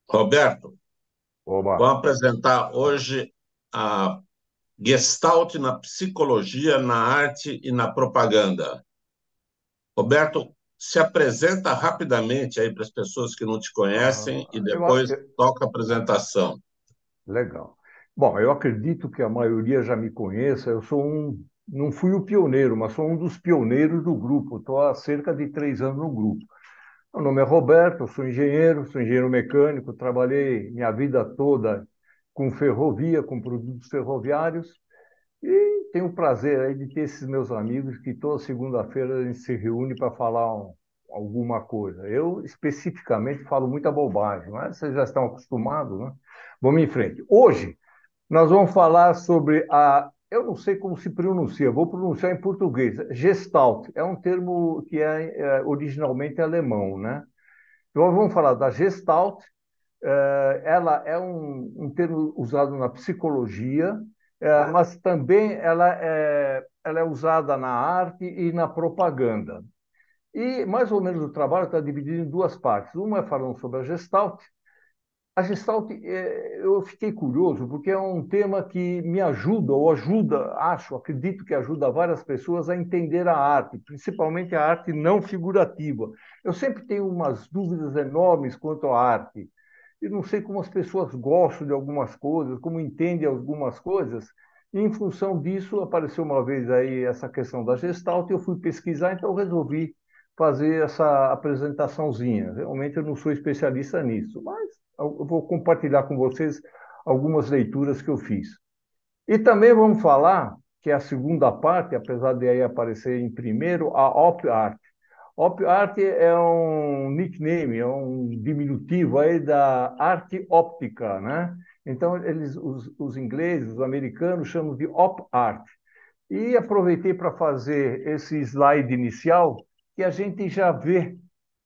Roberto, Oba. vamos apresentar hoje a Gestalt na psicologia, na arte e na propaganda. Roberto, se apresenta rapidamente aí para as pessoas que não te conhecem e depois toca a apresentação. Legal. Bom, eu acredito que a maioria já me conheça. Não fui o pioneiro, mas sou um dos pioneiros do grupo. Estou há cerca de 3 anos no grupo. Meu nome é Roberto, eu sou engenheiro mecânico, trabalhei minha vida toda com ferrovia, com produtos ferroviários, e tenho o prazer aí de ter esses meus amigos que toda segunda-feira a gente se reúne para falar alguma coisa. Eu, especificamente, falo muita bobagem, mas vocês já estão acostumados, né? Vamos em frente. Hoje, nós vamos falar sobre a. Eu não sei como se pronuncia, vou pronunciar em português. Gestalt é um termo que é originalmente alemão, né? Então, vamos falar da Gestalt. Ela é um termo usado na psicologia, mas também ela é usada na arte e na propaganda. E mais ou menos o trabalho está dividido em duas partes. Uma é falando sobre a Gestalt. A Gestalt, eu fiquei curioso, porque é um tema que me ajuda, ou ajuda, acredito que ajuda várias pessoas a entender a arte, principalmente a arte não figurativa. Eu sempre tenho umas dúvidas enormes quanto à arte. E não sei como as pessoas gostam de algumas coisas, como entendem algumas coisas. E, em função disso, apareceu uma vez aí essa questão da Gestalt, e eu fui pesquisar, então eu resolvi fazer essa apresentaçãozinha. Realmente eu não sou especialista nisso, mas eu vou compartilhar com vocês algumas leituras que eu fiz. E também vamos falar que a segunda parte, apesar de aí aparecer em primeiro, a op art. Op art é um nickname, é um diminutivo aí da arte óptica, né? Então, os ingleses, os americanos, chamam de op art. E aproveitei para fazer esse slide inicial, que a gente já vê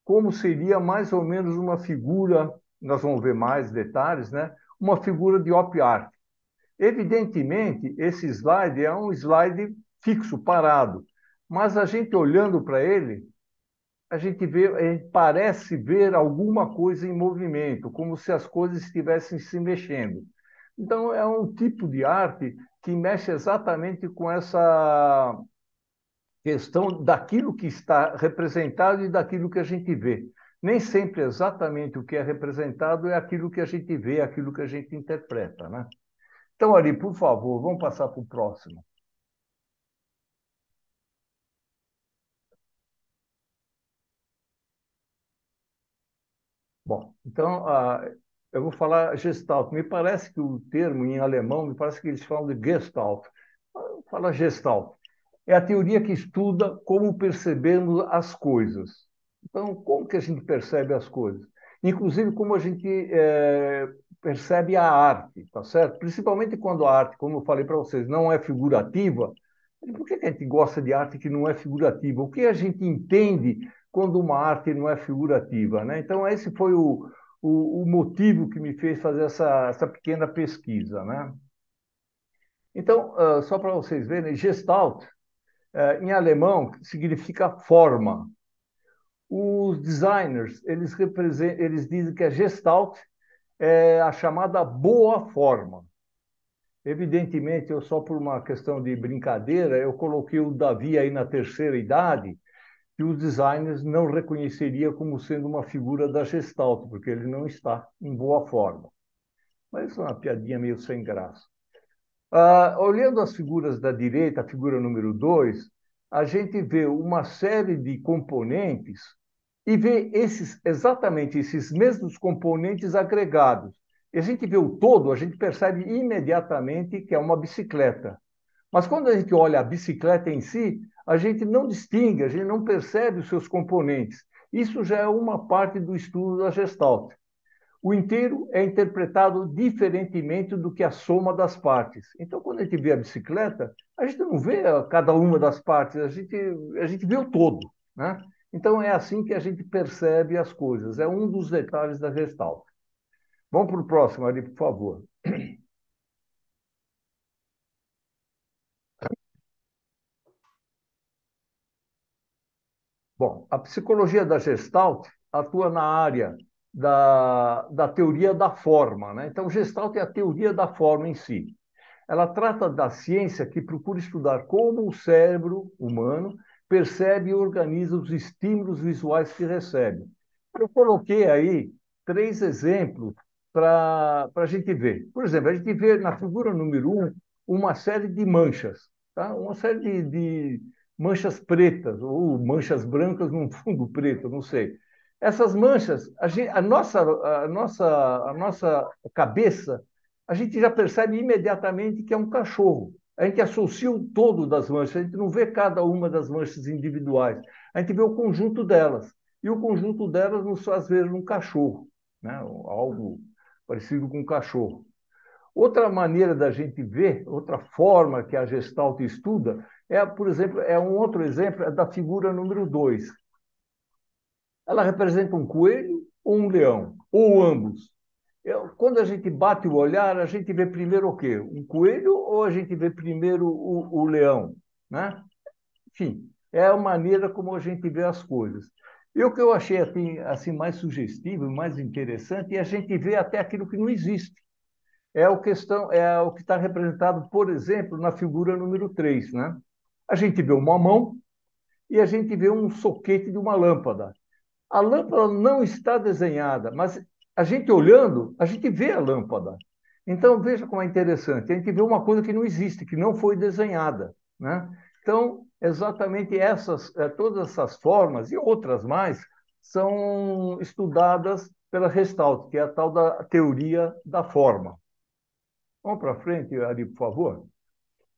como seria mais ou menos uma figura, nós vamos ver mais detalhes, né? Uma figura de op art. Evidentemente, esse slide é um slide fixo, parado, mas a gente olhando para ele, a gente parece ver alguma coisa em movimento, como se as coisas estivessem se mexendo. Então, é um tipo de arte que mexe exatamente com essa questão daquilo que está representado e daquilo que a gente vê. Nem sempre exatamente o que é representado é aquilo que a gente vê, aquilo que a gente interpreta, né? Então, Ari, por favor, vamos passar para o próximo. Bom, então, eu vou falar Gestalt. Me parece que o termo em alemão, me parece que eles falam de Gestalt. Fala Gestalt. É a teoria que estuda como percebemos as coisas. Então, como que a gente percebe as coisas? Inclusive, como a gente percebe a arte, tá certo? Principalmente quando a arte, como eu falei para vocês, não é figurativa. Por que a gente gosta de arte que não é figurativa? O que a gente entende quando uma arte não é figurativa, né? Então, esse foi o motivo que me fez fazer essa pequena pesquisa, né? Então, só para vocês verem, Gestalt em alemão, significa forma. Os designers, eles dizem que a Gestalt é a chamada boa forma. Evidentemente, eu só por uma questão de brincadeira, eu coloquei o Davi aí na terceira idade, que os designers não reconheceria como sendo uma figura da Gestalt, porque ele não está em boa forma. Mas isso é uma piadinha meio sem graça. Olhando as figuras da direita, a figura número 2, a gente vê uma série de componentes e vê exatamente esses mesmos componentes agregados. E a gente vê o todo, a gente percebe imediatamente que é uma bicicleta. Mas quando a gente olha a bicicleta em si, a gente não distingue, a gente não percebe os seus componentes. Isso já é uma parte do estudo da Gestalt. O inteiro é interpretado diferentemente do que a soma das partes. Então, quando a gente vê a bicicleta, a gente não vê cada uma das partes, a gente vê o todo, né? Então, é assim que a gente percebe as coisas. É um dos detalhes da Gestalt. Vamos para o próximo, ali, por favor. Bom, a psicologia da Gestalt atua na área. da teoria da forma, né? Então, Gestalt é a teoria da forma em si. Ela trata da ciência que procura estudar como o cérebro humano percebe e organiza os estímulos visuais que recebe. Eu coloquei aí três exemplos para a gente ver. Por exemplo, a gente vê na figura número um uma série de manchas, tá? Uma série de manchas pretas ou manchas brancas num fundo preto, não sei. Essas manchas, a nossa cabeça, a gente já percebe imediatamente que é um cachorro. A gente associa o todo das manchas, a gente não vê cada uma das manchas individuais, a gente vê o conjunto delas. E o conjunto delas nos faz ver um cachorro, né? Algo parecido com um cachorro. Outra maneira da gente ver, outra forma que a Gestalt estuda, por exemplo, um outro exemplo é da figura número 2. Ela representa um coelho ou um leão, ou ambos. Quando a gente bate o olhar, a gente vê primeiro o quê? Um coelho ou a gente vê primeiro o leão? Né? Enfim, é a maneira como a gente vê as coisas. E o que eu achei assim mais sugestivo, mais interessante, é a gente ver até aquilo que não existe. É o que está representado, por exemplo, na figura número 3. Né? A gente vê uma mão e a gente vê um soquete de uma lâmpada. A lâmpada não está desenhada, mas a gente olhando, a gente vê a lâmpada. Então, veja como é interessante. A gente vê uma coisa que não existe, que não foi desenhada, né? Então, exatamente todas essas formas e outras mais são estudadas pela Gestalt, que é a tal da teoria da forma. Vamos para frente, Ari, por favor.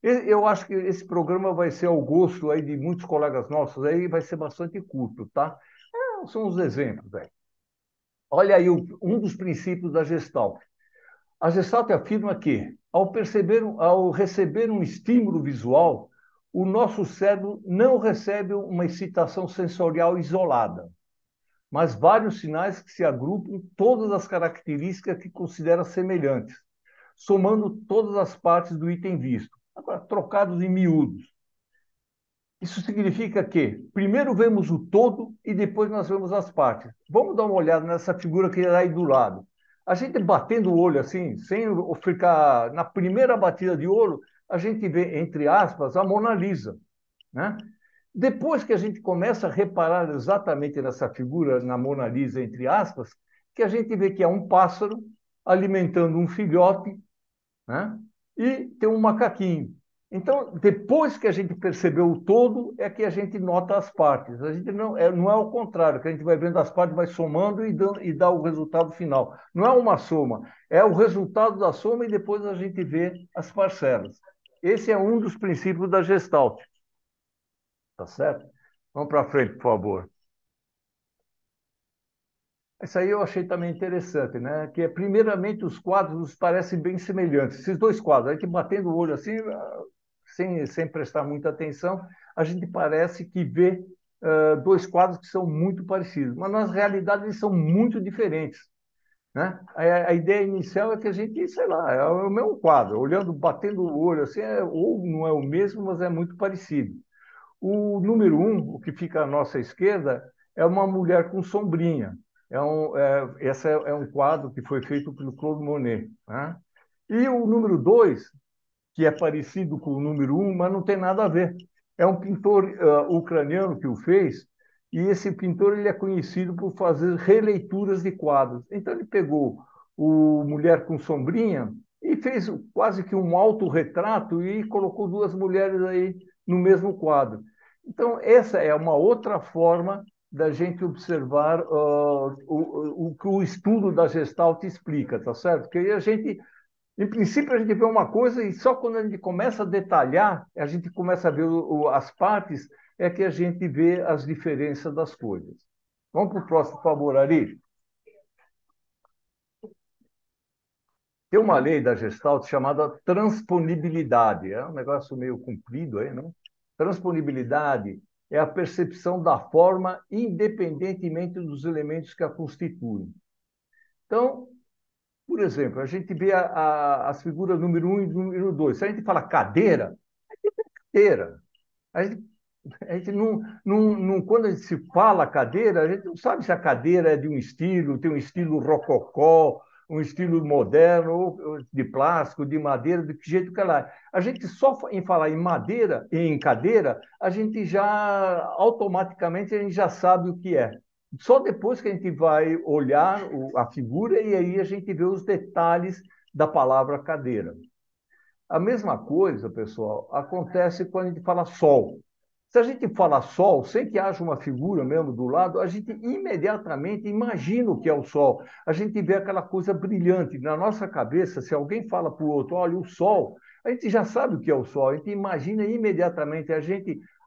Eu acho que esse programa vai ser ao gosto aí de muitos colegas nossos, aí vai ser bastante curto, tá? São os exemplos aí. Olha aí um dos princípios da Gestalt. A Gestalt afirma que, ao receber um estímulo visual, o nosso cérebro não recebe uma excitação sensorial isolada, mas vários sinais que se agrupam todas as características que considera semelhantes, somando todas as partes do item visto, agora trocados em miúdos. Isso significa que primeiro vemos o todo e depois nós vemos as partes. Vamos dar uma olhada nessa figura que está aí do lado. A gente batendo o olho assim, sem ficar na primeira batida de olho, a gente vê, entre aspas, a Mona Lisa, né? Depois que a gente começa a reparar exatamente nessa figura, na Mona Lisa, entre aspas, que a gente vê que é um pássaro alimentando um filhote, né? E tem um macaquinho. Então, depois que a gente percebeu o todo, é que a gente nota as partes. A gente não é o contrário, que a gente vai vendo as partes, vai somando e dá o resultado final. Não é uma soma, é o resultado da soma e depois a gente vê as parcelas. Esse é um dos princípios da Gestalt. Tá certo? Vamos para frente, por favor. Isso aí eu achei também interessante, né? Que primeiramente os quadros nos parecem bem semelhantes. Esses dois quadros, a gente batendo o olho assim, sem prestar muita atenção, a gente parece que vê dois quadros que são muito parecidos, mas na realidade eles são muito diferentes, né? A ideia inicial é que a gente, sei lá, é o mesmo quadro, olhando, batendo o olho assim, ou não é o mesmo, mas é muito parecido. O número um, o que fica à nossa esquerda, é uma mulher com sombrinha. Esse é um quadro que foi feito pelo Claude Monet. Né? E o número dois, que é parecido com o número um, mas não tem nada a ver. É um pintor ucraniano que o fez, e esse pintor ele é conhecido por fazer releituras de quadros. Então ele pegou o Mulher com Sombrinha e fez quase que um autorretrato e colocou duas mulheres aí no mesmo quadro. Então essa é uma outra forma da gente observar o que o estudo da Gestalt explica, tá certo? Porque aí a gente em princípio, a gente vê uma coisa e só quando a gente começa a detalhar, a gente começa a ver as partes, é que a gente vê as diferenças das coisas. Vamos para o próximo, por favor, Ari. Tem uma lei da Gestalt chamada transponibilidade. É um negócio meio comprido aí, não? Transponibilidade é a percepção da forma independentemente dos elementos que a constituem. Então, por exemplo, a gente vê as figuras número um e número 2. Se a gente fala cadeira, é cadeira. A gente A gente quando a gente se fala cadeira, a gente não sabe se a cadeira é de um estilo, tem um estilo rococó, um estilo moderno, ou de plástico, de madeira, de que jeito que ela é. A gente só em falar em madeira e em cadeira, a gente já automaticamente a gente já sabe o que é. Só depois que a gente vai olhar a figura e aí a gente vê os detalhes da palavra cadeira. A mesma coisa, pessoal, acontece quando a gente fala sol. Se a gente fala sol, sem que haja uma figura mesmo do lado, a gente imediatamente imagina o que é o sol. A gente vê aquela coisa brilhante. Na nossa cabeça, se alguém fala para o outro, olha, o sol, a gente já sabe o que é o sol, a gente imagina imediatamente,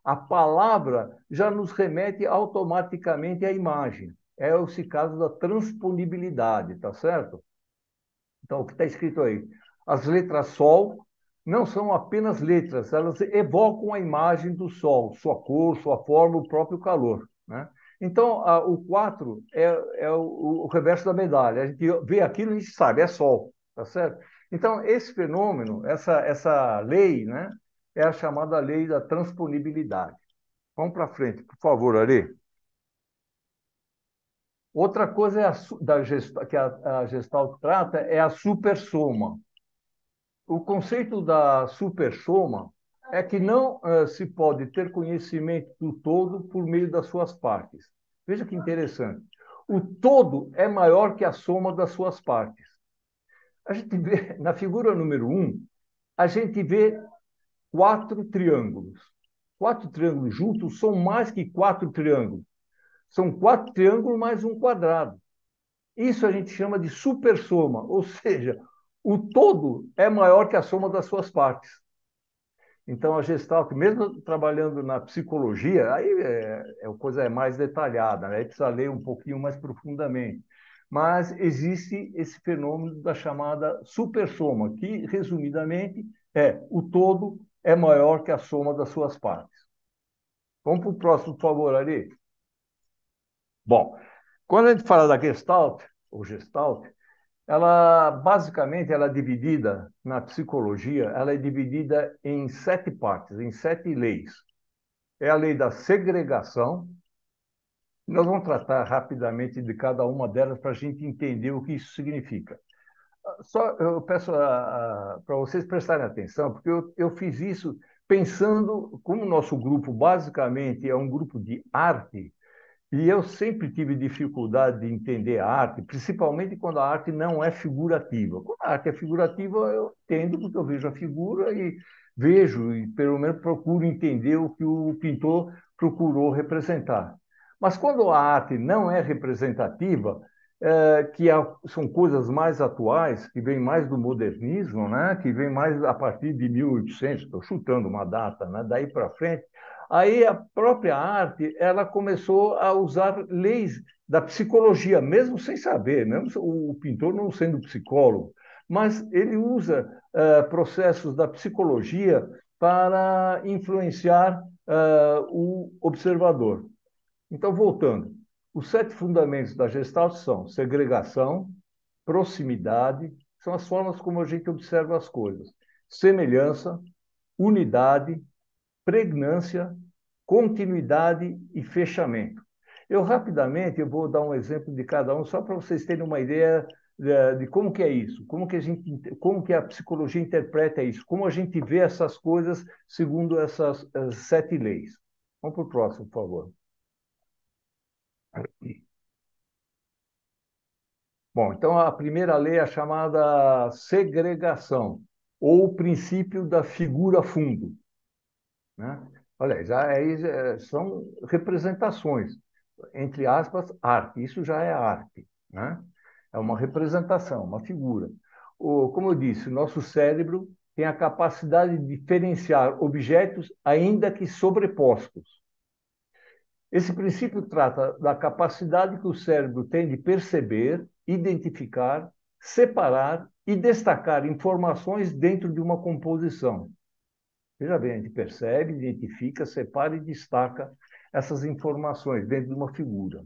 a palavra já nos remete automaticamente à imagem. É esse caso da transponibilidade, tá certo? Então, o que está escrito aí? As letras Sol não são apenas letras, elas evocam a imagem do Sol, sua cor, sua forma, o próprio calor. Né? Então, o 4 é o reverso da medalha. A gente vê aquilo e a gente sabe, é Sol, tá certo? Então, esse fenômeno, essa lei, né, é a chamada lei da transponibilidade. Vamos para frente, por favor, Ari. Outra coisa que a Gestalt trata é a supersoma. O conceito da supersoma é que não se pode ter conhecimento do todo por meio das suas partes. Veja que interessante. O todo é maior que a soma das suas partes. A gente vê, na figura número 1, a gente vê 4 triângulos. 4 triângulos juntos são mais que 4 triângulos. São 4 triângulos mais um quadrado. Isso a gente chama de supersoma, ou seja, o todo é maior que a soma das suas partes. Então, a Gestalt, mesmo trabalhando na psicologia, aí a coisa é mais detalhada, né? Aí precisa ler um pouquinho mais profundamente. Mas existe esse fenômeno da chamada supersoma, que, resumidamente, o todo é maior que a soma das suas partes. Vamos para o próximo, por favor, Ari. Bom, quando a gente fala da Gestalt, ou Gestalt, ela basicamente ela é dividida na psicologia, ela é dividida em 7 partes, em 7 leis. É a lei da segregação. Nós vamos tratar rapidamente de cada uma delas para a gente entender o que isso significa. Só eu peço para vocês prestarem atenção, porque eu fiz isso pensando, como o nosso grupo basicamente é um grupo de arte, e eu sempre tive dificuldade de entender a arte, principalmente quando a arte não é figurativa. Quando a arte é figurativa, eu entendo porque eu vejo a figura e vejo, e pelo menos procuro entender o que o pintor procurou representar. Mas quando a arte não é representativa, são coisas mais atuais, que vêm mais do modernismo, né? Que vem mais a partir de 1800, estou chutando uma data, né? Daí para frente, aí a própria arte ela começou a usar leis da psicologia, mesmo sem saber, mesmo o pintor não sendo psicólogo, mas ele usa processos da psicologia para influenciar o observador. Então, voltando, os 7 fundamentos da Gestalt são segregação, proximidade, são as formas como a gente observa as coisas, semelhança, unidade, pregnância, continuidade e fechamento. Eu vou dar um exemplo de cada um, só para vocês terem uma ideia de como que é isso, como que a psicologia interpreta isso, como a gente vê essas coisas segundo essas 7 leis. Vamos para o próximo, por favor. Bom, então a primeira lei é a chamada segregação, ou o princípio da figura fundo. Né? Olha, são representações, entre aspas, arte. Isso já é arte, né? É uma representação, uma figura. Como eu disse, o nosso cérebro tem a capacidade de diferenciar objetos ainda que sobrepostos. Esse princípio trata da capacidade que o cérebro tem de perceber, identificar, separar e destacar informações dentro de uma composição. Veja bem, a gente percebe, identifica, separa e destaca essas informações dentro de uma figura.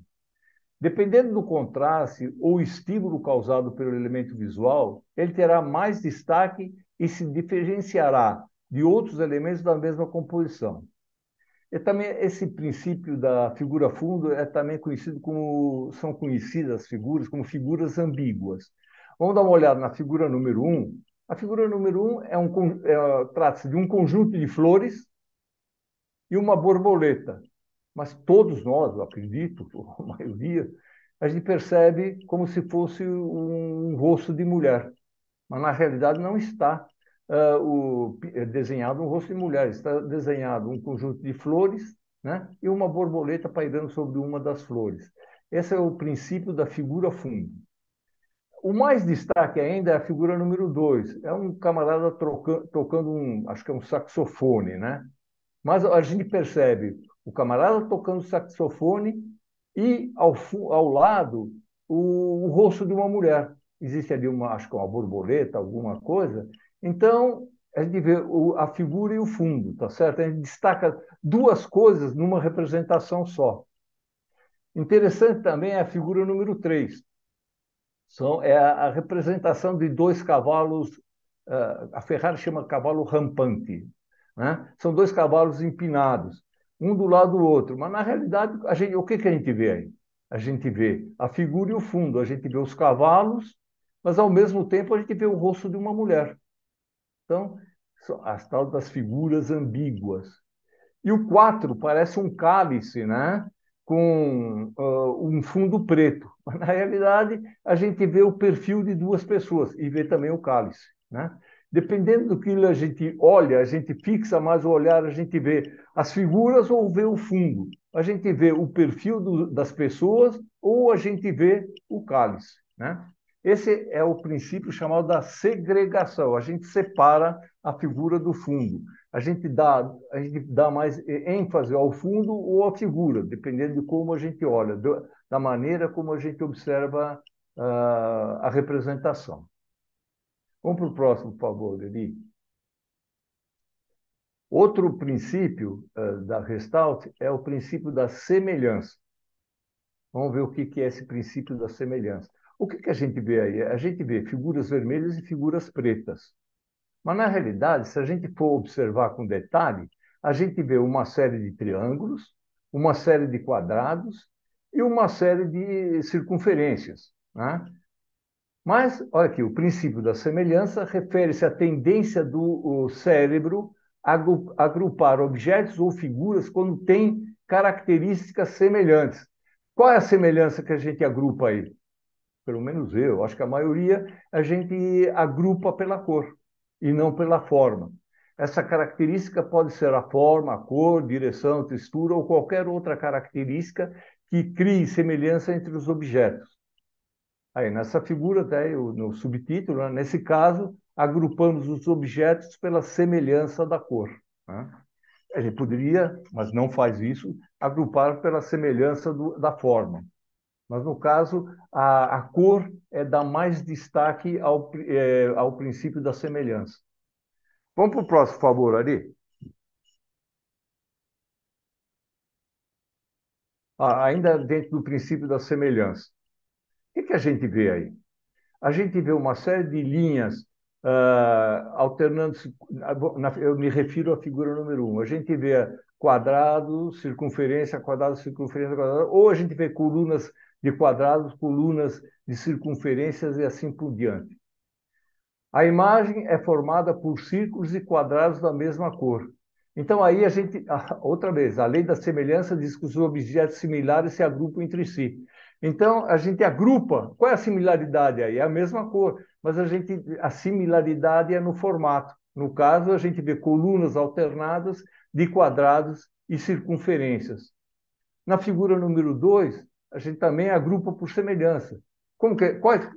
Dependendo do contraste ou estímulo causado pelo elemento visual, ele terá mais destaque e se diferenciará de outros elementos da mesma composição. E também esse princípio da figura fundo é também conhecido como, são conhecidas as figuras como figuras ambíguas. Vamos dar uma olhada na figura número um. A figura número um trata-se de um conjunto de flores e uma borboleta. Mas todos nós, eu acredito, a maioria, a gente percebe como se fosse um rosto de mulher. Mas na realidade não está desenhado um rosto de mulher, está desenhado um conjunto de flores, né, e uma borboleta pairando sobre uma das flores. Esse é o princípio da figura fundo. O mais destaque ainda é a figura número 2. É um camarada tocando acho que é um saxofone, né? Mas a gente percebe o camarada tocando saxofone e ao lado o rosto de uma mulher. Existe ali acho que uma borboleta, alguma coisa. Então, a gente vê a figura e o fundo, tá certo? A gente destaca duas coisas numa representação só. Interessante também é a figura número 3. É a representação de dois cavalos, a Ferrari chama cavalo rampante, né? São dois cavalos empinados, um do lado do outro, mas na realidade, o que a gente vê aí? A gente vê a figura e o fundo, a gente vê os cavalos, mas ao mesmo tempo a gente vê o rosto de uma mulher. Então, são as tal das figuras ambíguas. E o 4 parece um cálice, né? Com um fundo preto. Mas, na realidade, a gente vê o perfil de duas pessoas e vê também o cálice, né? Dependendo do que a gente olha, a gente fixa mais o olhar, a gente vê as figuras ou vê o fundo. A gente vê o perfil das pessoas ou a gente vê o cálice, né? Esse é o princípio chamado da segregação. A gente separa a figura do fundo. A gente dá mais ênfase ao fundo ou à figura, dependendo de como a gente olha, da maneira como a gente observa a representação. Vamos para o próximo, por favor, Eli. Outro princípio da Gestalt é o princípio da semelhança. Vamos ver o que é esse princípio da semelhança. O que a gente vê aí? A gente vê figuras vermelhas e figuras pretas. Mas, na realidade, se a gente for observar com detalhe, a gente vê uma série de triângulos, uma série de quadrados e uma série de circunferências, né? Mas, olha aqui, o princípio da semelhança refere-se à tendência do cérebro a agrupar objetos ou figuras quando tem características semelhantes. Qual é a semelhança que a gente agrupa aí? Pelo menos eu, acho que a maioria, a gente agrupa pela cor e não pela forma. Essa característica pode ser a forma, a cor, direção, textura ou qualquer outra característica que crie semelhança entre os objetos. Aí, nessa figura, até no subtítulo, né, nesse caso, agrupamos os objetos pela semelhança da cor, né? A gente poderia, mas não faz isso, agrupar pela semelhança da forma. Mas, no caso, a cor dá mais destaque ao princípio da semelhança. Vamos para o próximo, por favor, Ari. Ainda dentro do princípio da semelhança. O que a gente vê aí? A gente vê uma série de linhas alternando-se. Eu me refiro à figura número 1. A gente vê quadrado, circunferência, quadrado, circunferência, quadrado, ou a gente vê colunas de quadrados, colunas de circunferências e assim por diante. A imagem é formada por círculos e quadrados da mesma cor. Então, aí a gente, outra vez, a lei da semelhança diz que os objetos similares se agrupam entre si. Então, a gente agrupa. Qual é a similaridade aí? É a mesma cor, mas a similaridade é no formato. No caso, a gente vê colunas alternadas de quadrados e circunferências. Na figura número 2, a gente também agrupa por semelhança.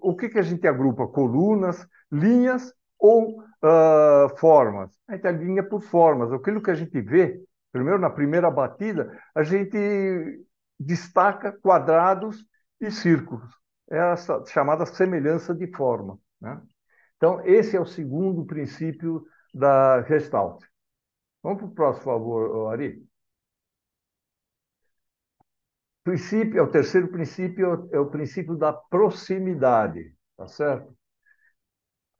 O que a gente agrupa? Colunas, linhas ou formas? A gente alinha por formas. Aquilo que a gente vê, primeiro na primeira batida, a gente destaca quadrados e círculos. É a chamada semelhança de forma, né? Então, esse é o segundo princípio da Gestalt. Vamos para o próximo, por favor, Ari. O terceiro princípio é o princípio da proximidade, tá certo?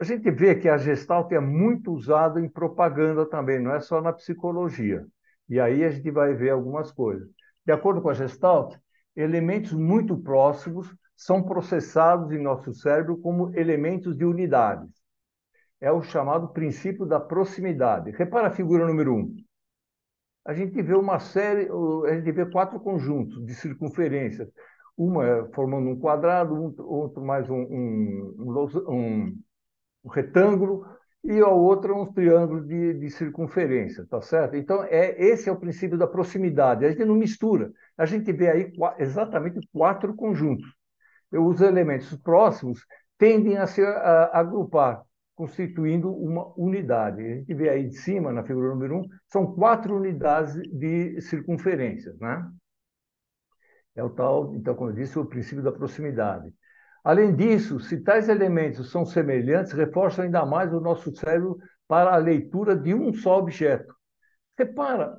A gente vê que a Gestalt é muito usada em propaganda também, não é só na psicologia. E aí a gente vai ver algumas coisas. De acordo com a Gestalt, elementos muito próximos são processados em nosso cérebro como elementos de unidades. É o chamado princípio da proximidade. Repara a figura número 1. A gente vê uma série, a gente vê 4 conjuntos de circunferências, uma formando um quadrado, outro mais um retângulo, e a outra um triângulo de circunferência, tá certo? Então, esse é o princípio da proximidade. A gente não mistura. A gente vê aí exatamente 4 conjuntos. Os elementos próximos tendem a se agrupar, constituindo uma unidade. A gente vê aí de cima, na figura número 1, são 4 unidades de circunferência, né? É o tal, então, como eu disse, o princípio da proximidade. Além disso, se tais elementos são semelhantes, reforçam ainda mais o nosso cérebro para a leitura de um só objeto. Repara,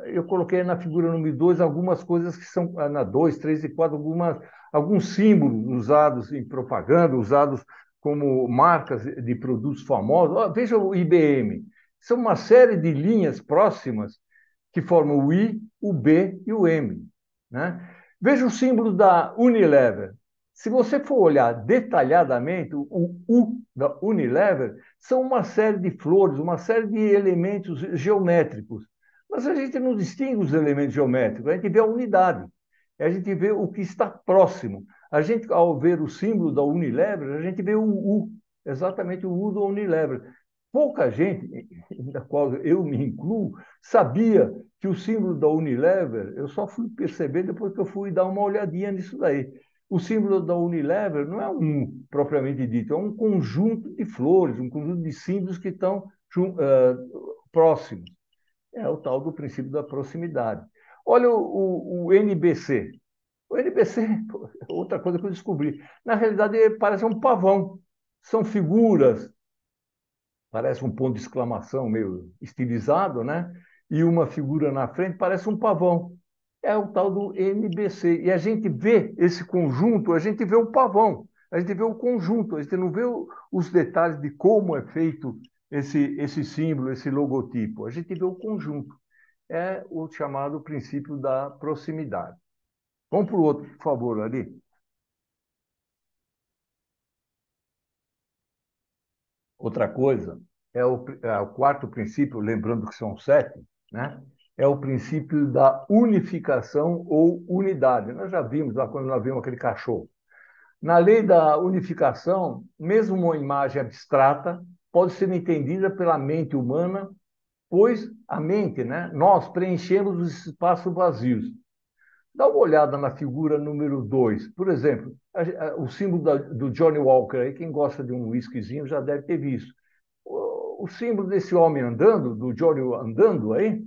eu coloquei na figura número 2 algumas coisas que são, na 2, 3 e 4, alguns símbolos usados em propaganda, usados como marcas de produtos famosos. Veja o IBM. São uma série de linhas próximas que formam o I, o B e o M, né? Veja o símbolo da Unilever. Se você for olhar detalhadamente, o U da Unilever são uma série de flores, uma série de elementos geométricos. Mas a gente não distingue os elementos geométricos, a gente vê a unidade, a gente vê o que está próximo. A gente, ao ver o símbolo da Unilever, a gente vê o U, exatamente o U da Unilever. Pouca gente, da qual eu me incluo, sabia que o símbolo da Unilever, eu só fui perceber depois que eu fui dar uma olhadinha nisso daí. O símbolo da Unilever não é um U, propriamente dito, é um conjunto de flores, um conjunto de símbolos que estão próximos. É o tal do princípio da proximidade. Olha o NBC. O NBC, outra coisa que eu descobri. Na realidade, ele parece um pavão. São figuras, parece um ponto de exclamação meio estilizado, né? E uma figura na frente parece um pavão. É o tal do NBC. E a gente vê esse conjunto, a gente vê o pavão, a gente vê o conjunto, a gente não vê os detalhes de como é feito esse símbolo, esse logotipo. A gente vê o conjunto. É o chamado princípio da proximidade. Vamos para o outro, por favor, ali. Outra coisa é o quarto princípio, lembrando que são 7, né? É o princípio da unificação ou unidade. Nós já vimos lá quando nós vimos aquele cachorro. Na lei da unificação, mesmo uma imagem abstrata pode ser entendida pela mente humana, pois a mente, né, nós preenchemos os espaços vazios. Dá uma olhada na figura número 2. Por exemplo, o símbolo do Johnny Walker, aí, quem gosta de um whiskyzinho já deve ter visto. O símbolo desse homem andando, do Johnny andando aí,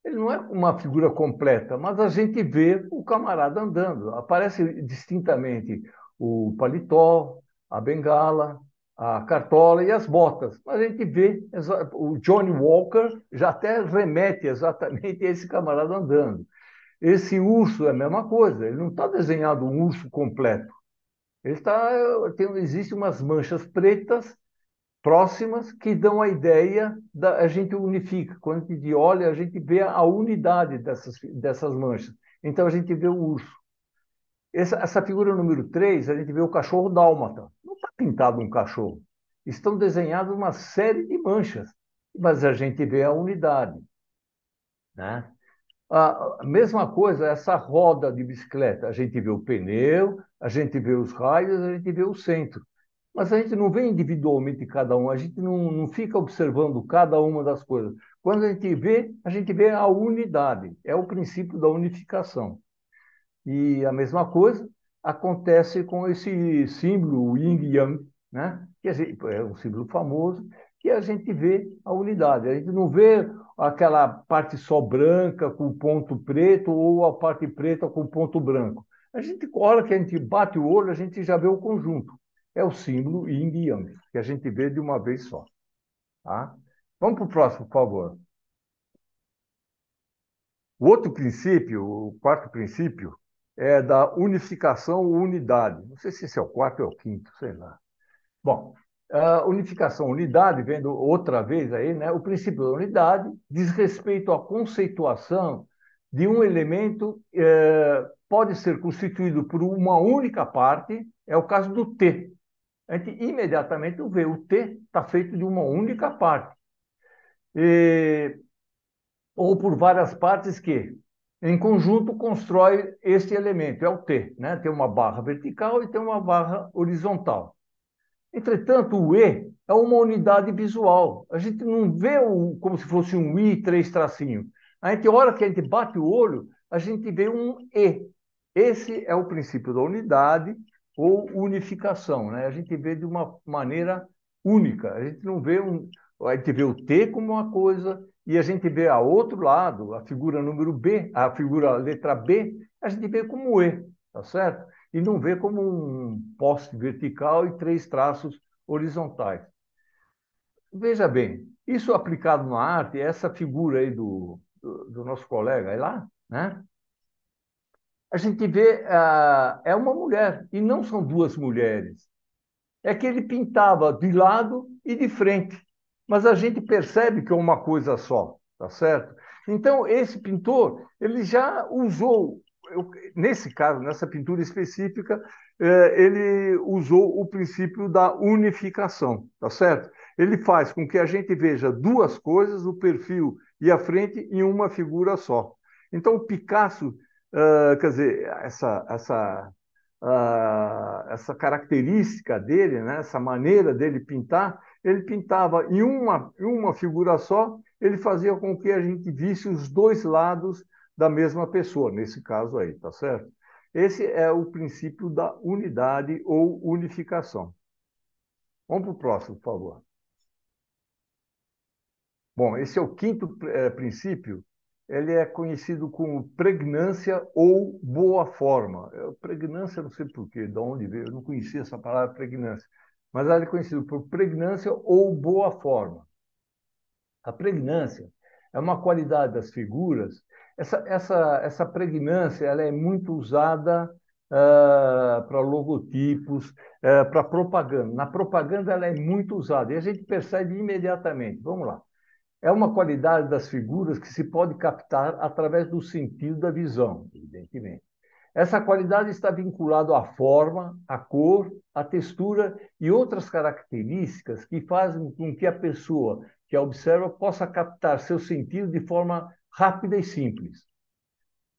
ele não é uma figura completa, mas a gente vê o camarada andando. Aparece distintamente o paletó, a bengala, a cartola e as botas. Mas a gente vê o Johnny Walker já até remete exatamente a esse camarada andando. Esse urso é a mesma coisa, ele não está desenhado um urso completo. Ele está, existe umas manchas pretas próximas que dão a ideia a gente unifica. Quando a gente olha, a gente vê a unidade dessas manchas. Então a gente vê o urso. Essa figura número 3, a gente vê o cachorro dálmata. Não está pintado um cachorro. Estão desenhadas uma série de manchas, mas a gente vê a unidade, né? A mesma coisa, essa roda de bicicleta. A gente vê o pneu, a gente vê os raios, a gente vê o centro. Mas a gente não vê individualmente cada um, a gente não fica observando cada uma das coisas. Quando a gente vê a unidade, é o princípio da unificação. E a mesma coisa acontece com esse símbolo, o Yin e Yang, né? Que é um símbolo famoso, que a gente vê a unidade. A gente não vê aquela parte só branca com ponto preto ou a parte preta com ponto branco. A hora que a gente bate o olho, a gente já vê o conjunto. É o símbolo Yin e Yang, que a gente vê de uma vez só. Tá? Vamos para o próximo, por favor. O outro princípio, o quarto princípio, é da unificação ou unidade. Não sei se esse é o quarto ou é o quinto, sei lá. Bom, A unificação, unidade, vendo outra vez aí, né? O princípio da unidade diz respeito à conceituação de um elemento pode ser constituído por uma única parte, é o caso do T. A gente imediatamente vê, o T está feito de uma única parte. Ou por várias partes que, em conjunto, constrói este elemento, é o T, né? Tem uma barra vertical e tem uma barra horizontal. Entretanto, o E é uma unidade visual. A gente não vê como se fosse um I, três tracinhos. A hora que a gente bate o olho, a gente vê um E. Esse é o princípio da unidade ou unificação, né? A gente vê de uma maneira única. A gente não vê a gente vê o T como uma coisa e a gente vê a outro lado, a figura número B, a figura letra B, a gente vê como E, tá certo? E não vê como um poste vertical e três traços horizontais. Veja bem, isso aplicado na arte, essa figura aí do nosso colega aí lá, né? A gente vê, é uma mulher, e não são duas mulheres. É que ele pintava de lado e de frente, mas a gente percebe que é uma coisa só, tá certo? Então, esse pintor, ele já usou, nesse caso, nessa pintura específica, ele usou o princípio da unificação, tá certo? Ele faz com que a gente veja duas coisas, o perfil e a frente, em uma figura só. Então, o Picasso, quer dizer, essa característica dele, né, essa maneira dele pintar, ele pintava em uma figura só, ele fazia com que a gente visse os dois lados da mesma pessoa, nesse caso aí, tá certo? Esse é o princípio da unidade ou unificação. Vamos para o próximo, por favor. Bom, esse é o quinto princípio. Ele é conhecido como pregnância ou boa forma. Pregnância, não sei por quê, de onde veio, eu não conhecia essa palavra pregnância, mas ela é conhecida por pregnância ou boa forma. A pregnância é uma qualidade das figuras. Essa pregnância ela é muito usada para logotipos, para propaganda. Na propaganda ela é muito usada e a gente percebe imediatamente. Vamos lá. É uma qualidade das figuras que se pode captar através do sentido da visão, evidentemente. Essa qualidade está vinculada à forma, à cor, à textura e outras características que fazem com que a pessoa que a observa possa captar seu sentido de forma rápida e simples.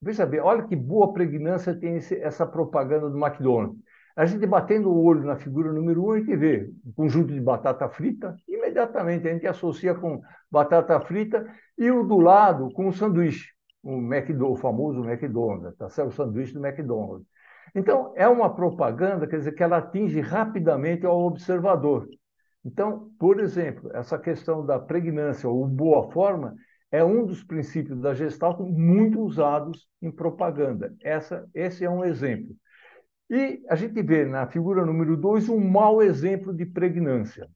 Veja bem, olha que boa pregnância tem essa propaganda do McDonald's. A gente batendo o olho na figura número 1, a gente vê um conjunto de batata frita, imediatamente a gente associa com batata frita e o do lado com o sanduíche, o famoso McDonald's, tá certo? O sanduíche do McDonald's. Então, é uma propaganda, quer dizer, que ela atinge rapidamente ao observador. Então, por exemplo, essa questão da pregnância ou boa forma é um dos princípios da Gestalt muito usados em propaganda. Esse é um exemplo. E a gente vê na figura número 2 um mau exemplo de pregnância.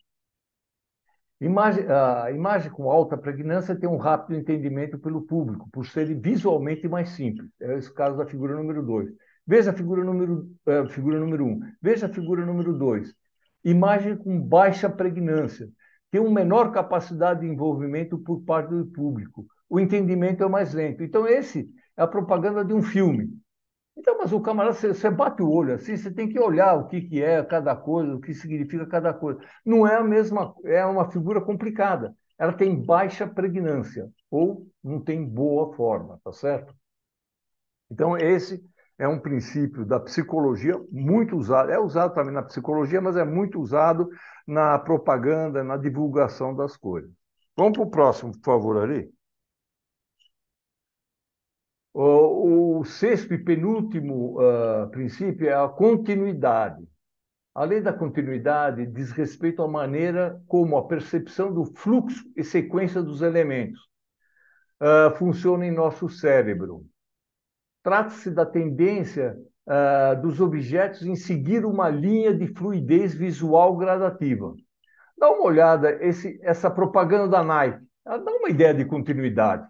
A imagem com alta pregnância tem um rápido entendimento pelo público, por serem visualmente mais simples. É esse o caso da figura número 2. Veja a figura número 1. Veja a figura número 2. Imagem com baixa pregnância. Tem uma menor capacidade de envolvimento por parte do público. O entendimento é mais lento. Então, esse é a propaganda de um filme. Então, mas o camarada, você bate o olho assim, você tem que olhar o que é cada coisa, o que significa cada coisa. Não é a mesma, é uma figura complicada. Ela tem baixa pregnância ou não tem boa forma, tá certo? Então, esse é um princípio da psicologia muito usado, é usado também na psicologia, mas é muito usado na propaganda, na divulgação das coisas. Vamos para o próximo, por favor, Ari. O sexto e penúltimo princípio é a continuidade. A lei da continuidade diz respeito à maneira como a percepção do fluxo e sequência dos elementos funciona em nosso cérebro. Trata-se da tendência dos objetos em seguir uma linha de fluidez visual gradativa. Dá uma olhada, essa propaganda da Nike, ela dá uma ideia de continuidade.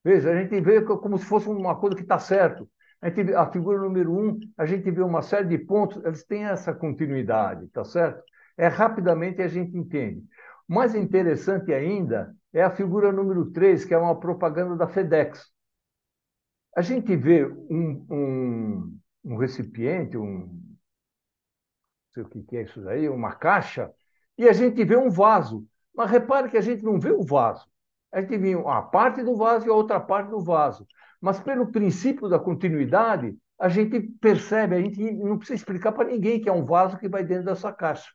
Veja, a gente vê como se fosse uma coisa que está certo. A figura número 1, a gente vê uma série de pontos, eles têm essa continuidade, tá certo? Rapidamente a gente entende. Mais interessante ainda é a figura número 3, que é uma propaganda da FedEx. A gente vê um recipiente, não sei o que é isso daí, uma caixa, e a gente vê um vaso. Mas repare que a gente não vê o vaso. A gente vê uma parte do vaso e a outra parte do vaso. Mas pelo princípio da continuidade, a gente percebe, a gente não precisa explicar para ninguém que é um vaso que vai dentro dessa caixa.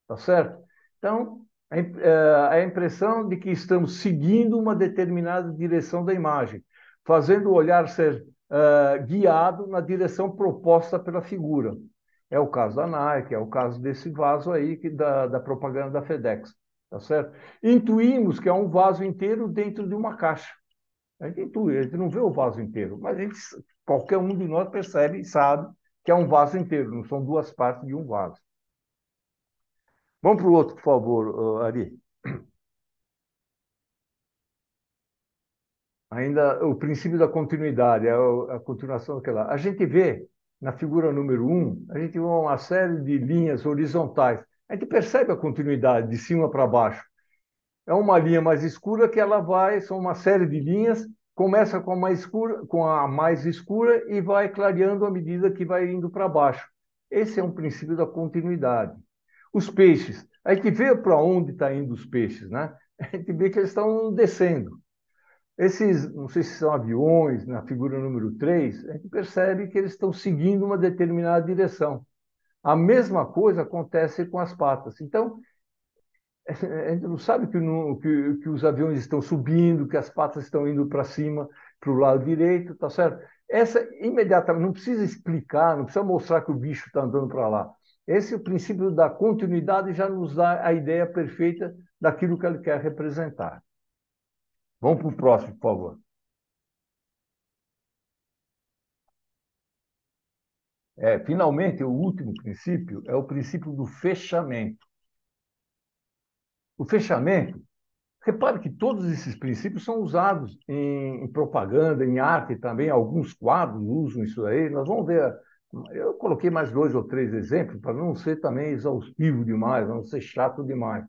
Tá certo? Então, a impressão de que estamos seguindo uma determinada direção da imagem, fazendo o olhar ser guiado na direção proposta pela figura. É o caso da Nike, é o caso desse vaso aí da propaganda da FedEx, tá certo? Intuímos que é um vaso inteiro dentro de uma caixa. A gente intui, a gente não vê o vaso inteiro, mas qualquer um de nós percebe e sabe que é um vaso inteiro, não são duas partes de um vaso. Vamos para o outro, por favor, Ari. Ainda o princípio da continuidade, a continuação daquela. A gente vê na figura número 1, a gente vê uma série de linhas horizontais. A gente percebe a continuidade de cima para baixo. É uma linha mais escura que ela vai, são uma série de linhas, começa com a mais escura e vai clareando à medida que vai indo para baixo. Esse é um princípio da continuidade. Os peixes, a gente vê para onde está indo os peixes, né? A gente vê que eles estão descendo. Esses, não sei se são aviões, na figura número 3, a gente percebe que eles estão seguindo uma determinada direção. A mesma coisa acontece com as patas. Então, a gente não sabe que os aviões estão subindo, que as patas estão indo para cima, para o lado direito, tá certo? Essa, imediatamente, não precisa explicar, não precisa mostrar que o bicho está andando para lá. Esse é o princípio da continuidade, já nos dá a ideia perfeita daquilo que ele quer representar. Vamos para o próximo, por favor. Finalmente, o último princípio é o princípio do fechamento. O fechamento, repare que todos esses princípios são usados em propaganda, em arte também, alguns quadros usam isso aí. Nós vamos ver, eu coloquei mais 2 ou 3 exemplos para não ser também exaustivo demais, não ser chato demais.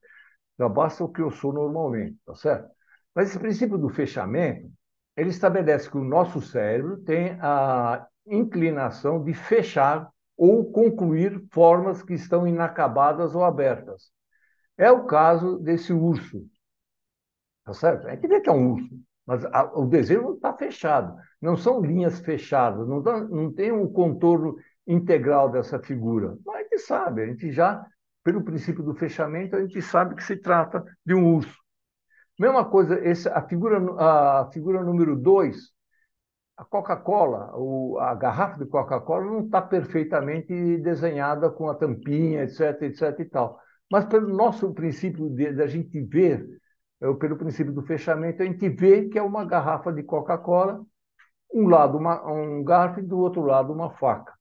Já basta o que eu sou normalmente, tá certo? Mas esse princípio do fechamento, ele estabelece que o nosso cérebro tem a inclinação de fechar ou concluir formas que estão inacabadas ou abertas. É o caso desse urso, tá certo? A gente vê que é um urso, mas o desenho não está fechado. Não são linhas fechadas, não tem um contorno integral dessa figura. Mas a gente sabe, a gente já, pelo princípio do fechamento, a gente sabe que se trata de um urso. Mesma coisa, a figura número 2, a Coca-Cola, a garrafa de Coca-Cola não está perfeitamente desenhada com a tampinha, etc, etc e tal. Mas pelo nosso princípio da gente ver, pelo princípio do fechamento, a gente vê que é uma garrafa de Coca-Cola, um lado um garfo e do outro lado uma faca.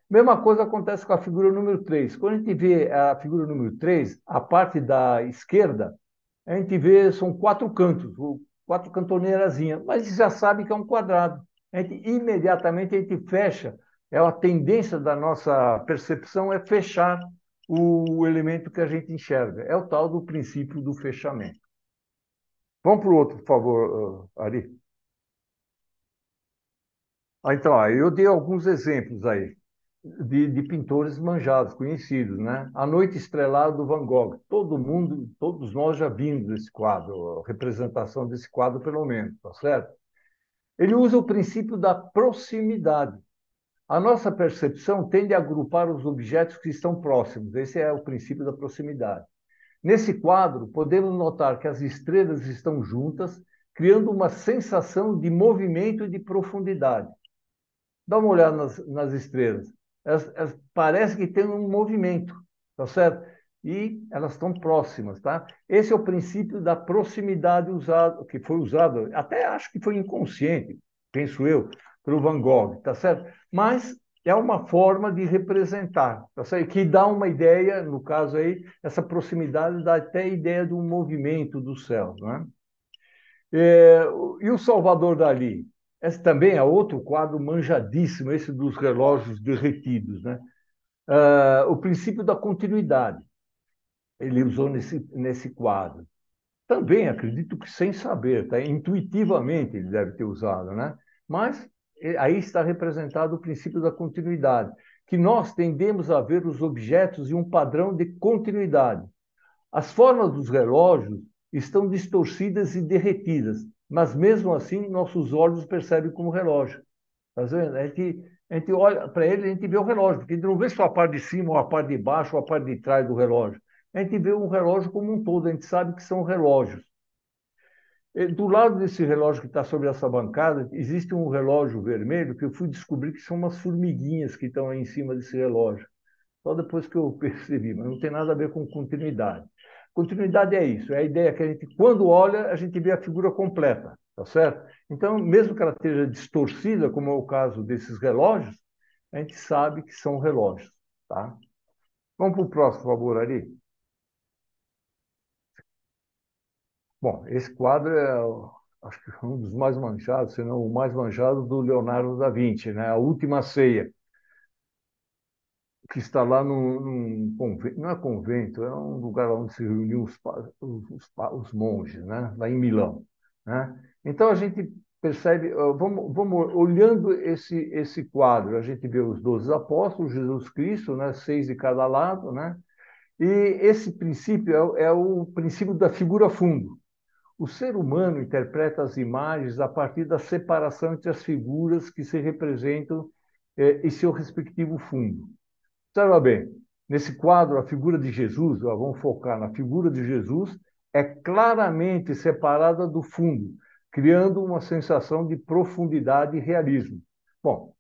Mesma coisa acontece com a figura número 3. Quando a gente vê a figura número 3, a parte da esquerda, a gente vê, são 4 cantos, 4 cantoneirazinhas, mas já sabe que é um quadrado. Imediatamente a gente fecha, a tendência da nossa percepção é fechar o elemento que a gente enxerga. É o tal do princípio do fechamento. Vamos para o outro, por favor, Ari. Então, eu dei alguns exemplos aí de pintores manjados, conhecidos, né? A Noite Estrelada do Van Gogh. Todo mundo, todos nós já vimos esse quadro, a representação desse quadro, pelo menos, tá certo? Ele usa o princípio da proximidade. A nossa percepção tende a agrupar os objetos que estão próximos. Esse é o princípio da proximidade. Nesse quadro, podemos notar que as estrelas estão juntas, criando uma sensação de movimento e de profundidade. Dá uma olhada nas estrelas. Elas parecem que têm um movimento, tá certo? E elas estão próximas, tá? Esse é o princípio da proximidade usado, que foi usado, até acho que foi inconsciente, penso eu, pelo Van Gogh, tá certo? Mas é uma forma de representar, tá certo? Que dá uma ideia, no caso aí, essa proximidade dá até a ideia do movimento do céu, né? E o Salvador Dalí? Esse também é outro quadro manjadíssimo, esse dos relógios derretidos, né? O princípio da continuidade. ele usou nesse quadro. Também acredito que sem saber, tá? Intuitivamente ele deve ter usado, né? Mas aí está representado o princípio da continuidade, que nós tendemos a ver os objetos em um padrão de continuidade. As formas dos relógios estão distorcidas e derretidas, mas mesmo assim nossos olhos percebem como relógio. Tá vendo? A gente olha para ele, a gente vê o relógio, porque a gente não vê só a parte de cima, ou a parte de baixo, ou a parte de trás do relógio. A gente vê o relógio como um todo, a gente sabe que são relógios. Do lado desse relógio que está sobre essa bancada, existe um relógio vermelho que eu fui descobrir que são umas formiguinhas que estão aí em cima desse relógio. Só depois que eu percebi, mas não tem nada a ver com continuidade. Continuidade é isso, é a ideia que a gente, quando olha, a gente vê a figura completa, tá certo? Então, mesmo que ela esteja distorcida, como é o caso desses relógios, a gente sabe que são relógios, tá? Vamos para o próximo, por favor, Ari. Bom, esse quadro é, acho que um dos mais manchados, se não o mais manchado, do Leonardo da Vinci, né? A Última Ceia, que está lá num convento, não é convento, é um lugar onde se reuniam os monges, né? Lá em Milão, né? Então a gente percebe, vamos olhando esse quadro, a gente vê os 12 apóstolos, Jesus Cristo, né? 6 de cada lado, né? E esse princípio é o princípio da figura fundo. O ser humano interpreta as imagens a partir da separação entre as figuras que se representam em seu respectivo fundo. Observa bem, nesse quadro, a figura de Jesus, vamos focar na figura de Jesus, é claramente separada do fundo, criando uma sensação de profundidade e realismo. Bom,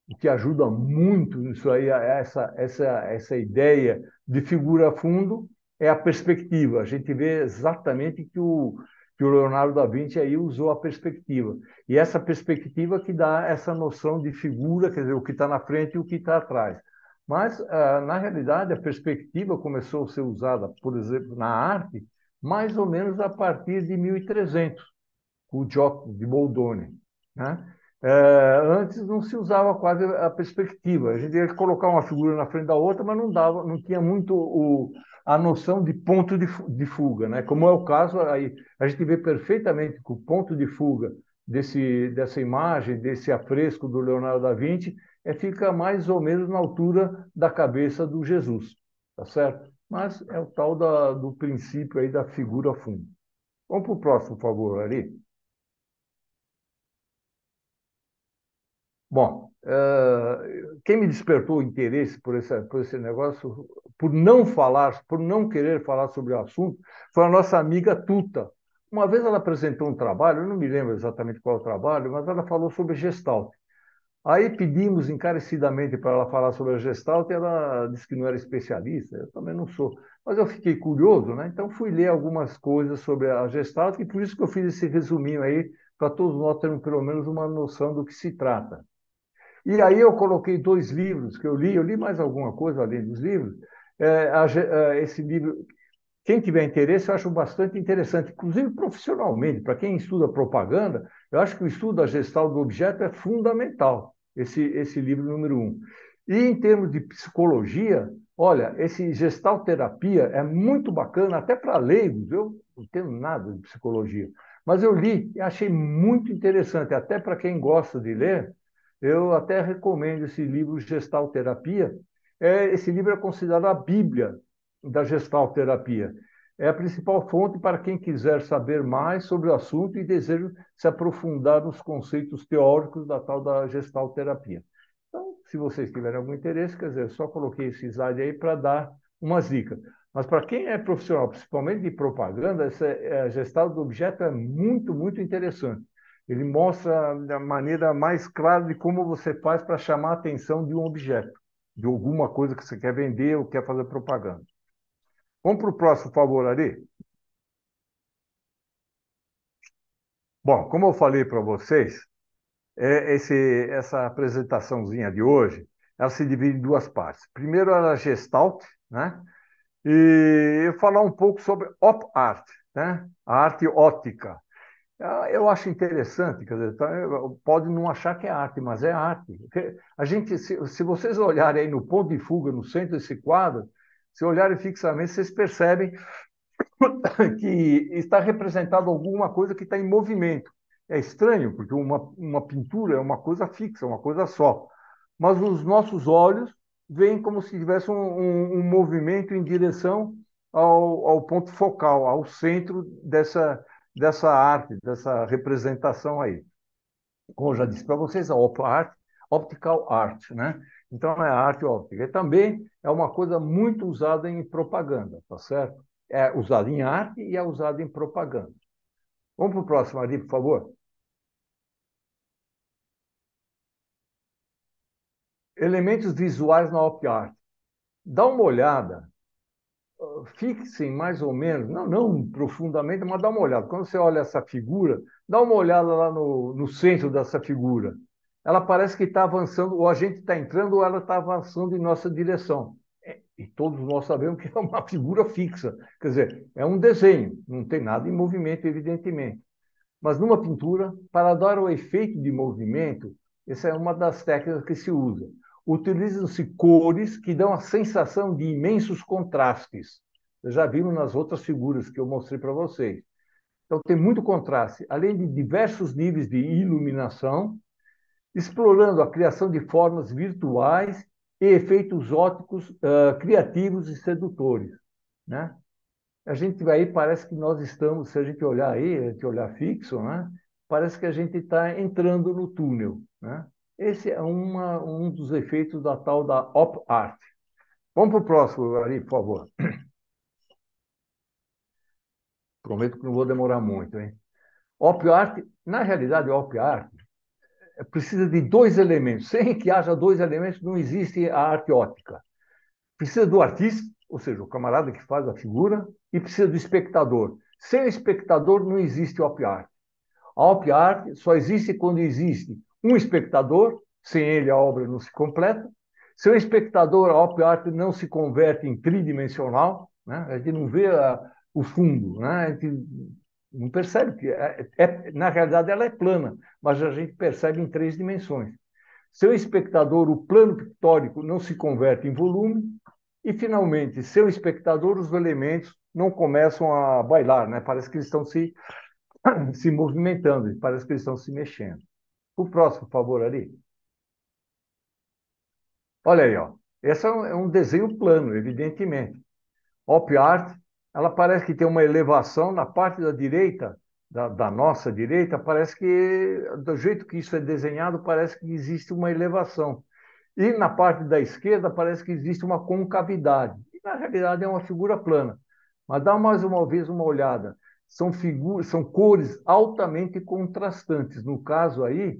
o que ajuda muito nisso aí, essa ideia de figura fundo, é a perspectiva. A gente vê exatamente que o Leonardo da Vinci aí usou a perspectiva. E essa perspectiva que dá essa noção de figura, quer dizer, o que está na frente e o que está atrás. Mas, na realidade, a perspectiva começou a ser usada, por exemplo, na arte, mais ou menos a partir de 1300, com o Giotto de Boldoni, né? Antes não se usava quase a perspectiva. A gente ia colocar uma figura na frente da outra, mas não dava, não tinha muito a noção de ponto de fuga, né? Como é o caso aí, a gente vê perfeitamente que o ponto de fuga dessa imagem, desse afresco do Leonardo da Vinci, fica mais ou menos na altura da cabeça do Jesus, tá certo? Mas é o tal do princípio aí da figura fundo. Vamos para o próximo, por favor, Ari. Bom, quem me despertou o interesse por esse negócio, por não querer falar sobre o assunto, foi a nossa amiga Tuta. Uma vez ela apresentou um trabalho, eu não me lembro exatamente qual é o trabalho, mas ela falou sobre Gestalt. Aí pedimos encarecidamente para ela falar sobre a Gestalt e ela disse que não era especialista, eu também não sou. Mas eu fiquei curioso, né? Então fui ler algumas coisas sobre a Gestalt e por isso que eu fiz esse resuminho aí, para todos nós termos pelo menos uma noção do que se trata. E aí eu coloquei dois livros que eu li mais alguma coisa além dos livros. Esse livro, quem tiver interesse, eu acho bastante interessante, inclusive profissionalmente, para quem estuda propaganda, eu acho que o estudo da gestão do objeto é fundamental, esse livro número um. E em termos de psicologia, olha, esse gestalterapia é muito bacana, até para leigos, eu não entendo nada de psicologia, mas eu li e achei muito interessante, até para quem gosta de ler, eu até recomendo esse livro Gestalterapia. Esse livro é considerado a Bíblia da gestalterapia. É a principal fonte para quem quiser saber mais sobre o assunto e deseja se aprofundar nos conceitos teóricos da tal da gestalterapia. Então, se vocês tiverem algum interesse, quer dizer, só coloquei esse slide aí para dar umas dicas. Mas para quem é profissional, principalmente de propaganda, essa gestalt do objeto é muito, muito interessante. Ele mostra a maneira mais clara de como você faz para chamar a atenção de um objeto, de alguma coisa que você quer vender ou quer fazer propaganda. Vamos para o próximo, por favor, Ari. Bom, como eu falei para vocês, essa apresentaçãozinha de hoje, ela se divide em duas partes. Primeiro, ela é Gestalt, né? E eu falar um pouco sobre Op Art, né? A arte ótica. Eu acho interessante, quer dizer, pode não achar que é arte, mas é arte. A gente, se vocês olharem aí no ponto de fuga, no centro desse quadro, Se olharem fixamente, vocês percebem que está representado alguma coisa que está em movimento. É estranho, porque uma pintura é uma coisa fixa, uma coisa só. Mas os nossos olhos veem como se tivesse um movimento em direção ao ponto focal, ao centro dessa arte, dessa representação aí. Como eu já disse para vocês, a optical art, né? Então, é a arte óptica. E também é uma coisa muito usada em propaganda, tá certo? É usada em arte e é usada em propaganda. Vamos para o próximo ali, por favor. Elementos visuais na op art. Dá uma olhada, fixem mais ou menos, não profundamente, mas dá uma olhada. Quando você olha essa figura, dá uma olhada lá no centro dessa figura. Ela parece que está avançando, ou a gente está entrando, ou ela está avançando em nossa direção. E todos nós sabemos que é uma figura fixa. Quer dizer, é um desenho, não tem nada em movimento, evidentemente. Mas numa pintura, para dar o efeito de movimento, essa é uma das técnicas que se usa. Utilizam-se cores que dão a sensação de imensos contrastes. Vocês já viram nas outras figuras que eu mostrei para vocês. Então, tem muito contraste, além de diversos níveis de iluminação, explorando a criação de formas virtuais e efeitos ópticos criativos e sedutores, né? A gente aí parece que nós estamos, se a gente olhar aí, a gente olhar fixo, né? Parece que a gente está entrando no túnel, né? Esse é um dos efeitos da tal da op art. Vamos para o próximo, ali, por favor. Prometo que não vou demorar muito, hein? Op art, na realidade, op art precisa de dois elementos. Sem que haja dois elementos, não existe a arte óptica. Precisa do artista, ou seja, o camarada que faz a figura, e precisa do espectador. Sem o espectador, não existe op art. A op art só existe quando existe um espectador, sem ele a obra não se completa. Sem o espectador, a op art não se converte em tridimensional, né? A gente não vê o fundo, né? A gente não percebe que, na realidade, ela é plana, mas a gente percebe em três dimensões. Seu espectador, o plano pictórico não se converte em volume, e, finalmente, seu espectador, os elementos não começam a bailar, né? Parece que eles estão se movimentando, parece que eles estão se mexendo. O próximo, por favor, ali. Olha aí, ó. Esse é um desenho plano, evidentemente. Op art, ela parece que tem uma elevação na parte da direita, da nossa direita, parece que, do jeito que isso é desenhado, parece que existe uma elevação. E na parte da esquerda parece que existe uma concavidade. E, na realidade, é uma figura plana. Mas dá mais uma vez uma olhada. São cores altamente contrastantes. No caso aí,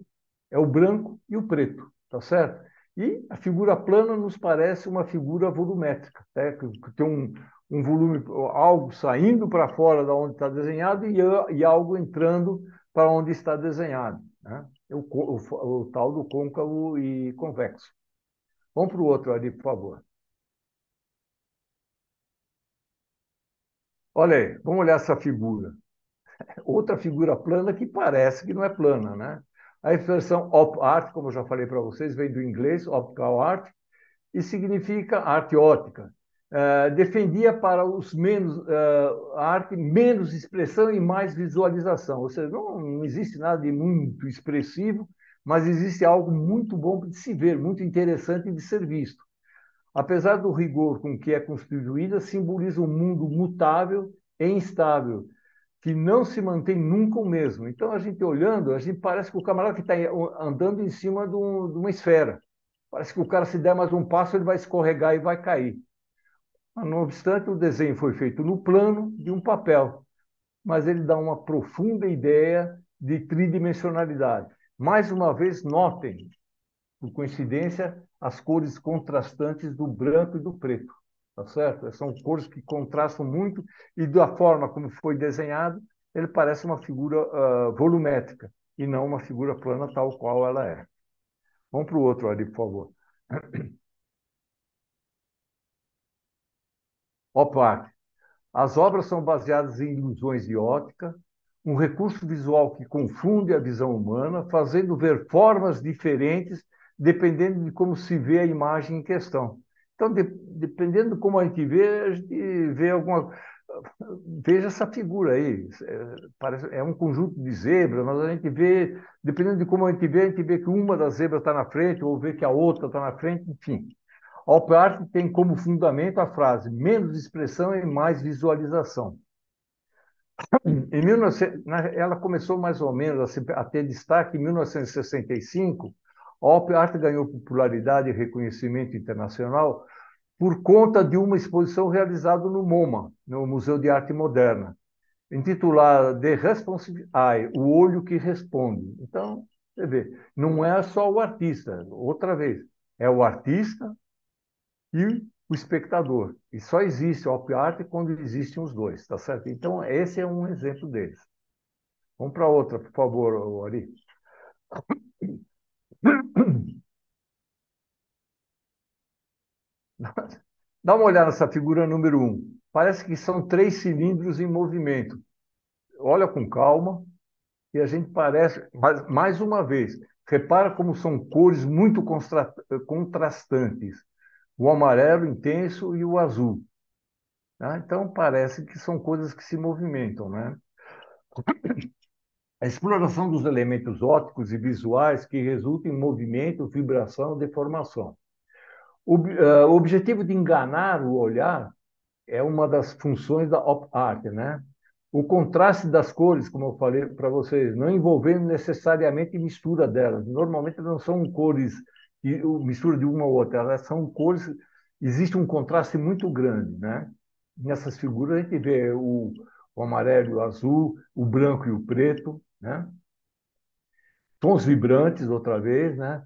é o branco e o preto, tá certo? E a figura plana nos parece uma figura volumétrica, né? Que tem um volume, algo saindo para fora da onde está desenhado e algo entrando para onde está desenhado, né? O tal do côncavo e convexo. Vamos para o outro ali, por favor. Olha aí, vamos olhar essa figura. Outra figura plana que parece que não é plana, né? A expressão op art, como eu já falei para vocês, vem do inglês, optical art, e significa arte ótica. Defendia para os menos a arte menos expressão e mais visualização. Ou seja, não existe nada de muito expressivo, mas existe algo muito bom de se ver, muito interessante de ser visto. Apesar do rigor com que é constituída, simboliza um mundo mutável e instável, que não se mantém nunca o mesmo. Então, a gente olhando, a gente parece que o camarada que está andando em cima de uma esfera. Parece que o cara, se der mais um passo, ele vai escorregar e vai cair. Mas, não obstante, o desenho foi feito no plano de um papel, mas ele dá uma profunda ideia de tridimensionalidade. Mais uma vez, notem, por coincidência, as cores contrastantes do branco e do preto, tá certo? São cores que contrastam muito e da forma como foi desenhado, ele parece uma figura volumétrica e não uma figura plana tal qual ela é. Vamos para o outro ali, por favor. Opa, as obras são baseadas em ilusões de ótica, um recurso visual que confunde a visão humana, fazendo ver formas diferentes dependendo de como se vê a imagem em questão. Então, dependendo de como a gente vê, alguma. Veja essa figura aí. É um conjunto de zebras, mas a gente vê, dependendo de como a gente vê que uma das zebras está na frente, ou vê que a outra está na frente, enfim. A Op Art tem como fundamento a frase menos expressão e mais visualização. Em 1900, ela começou mais ou menos a ter destaque em 1965. A Op Art ganhou popularidade e reconhecimento internacional por conta de uma exposição realizada no MoMA, no Museu de Arte Moderna, intitulada The Responsive Eye, o olho que responde. Então, você vê, não é só o artista, outra vez, é o artista e o espectador. E só existe op art quando existem os dois, tá certo? Então, esse é um exemplo deles. Vamos para outra, por favor, Ari. Dá uma olhada nessa figura número um. Parece que são três cilindros em movimento. Olha com calma e a gente parece, mais uma vez, repara como são cores muito contrastantes. O amarelo intenso e o azul. Tá? Então, parece que são coisas que se movimentam, né? A exploração dos elementos ópticos e visuais que resultam em movimento, vibração, deformação. O objetivo de enganar o olhar é uma das funções da op art, né? O contraste das cores, como eu falei para vocês, não envolvendo necessariamente mistura delas. Normalmente não são cores mistura de uma ou outra, elas são cores. Existe um contraste muito grande, né? Nessas figuras a gente vê o amarelo e o azul, o branco e o preto, né? Tons vibrantes, outra vez, né?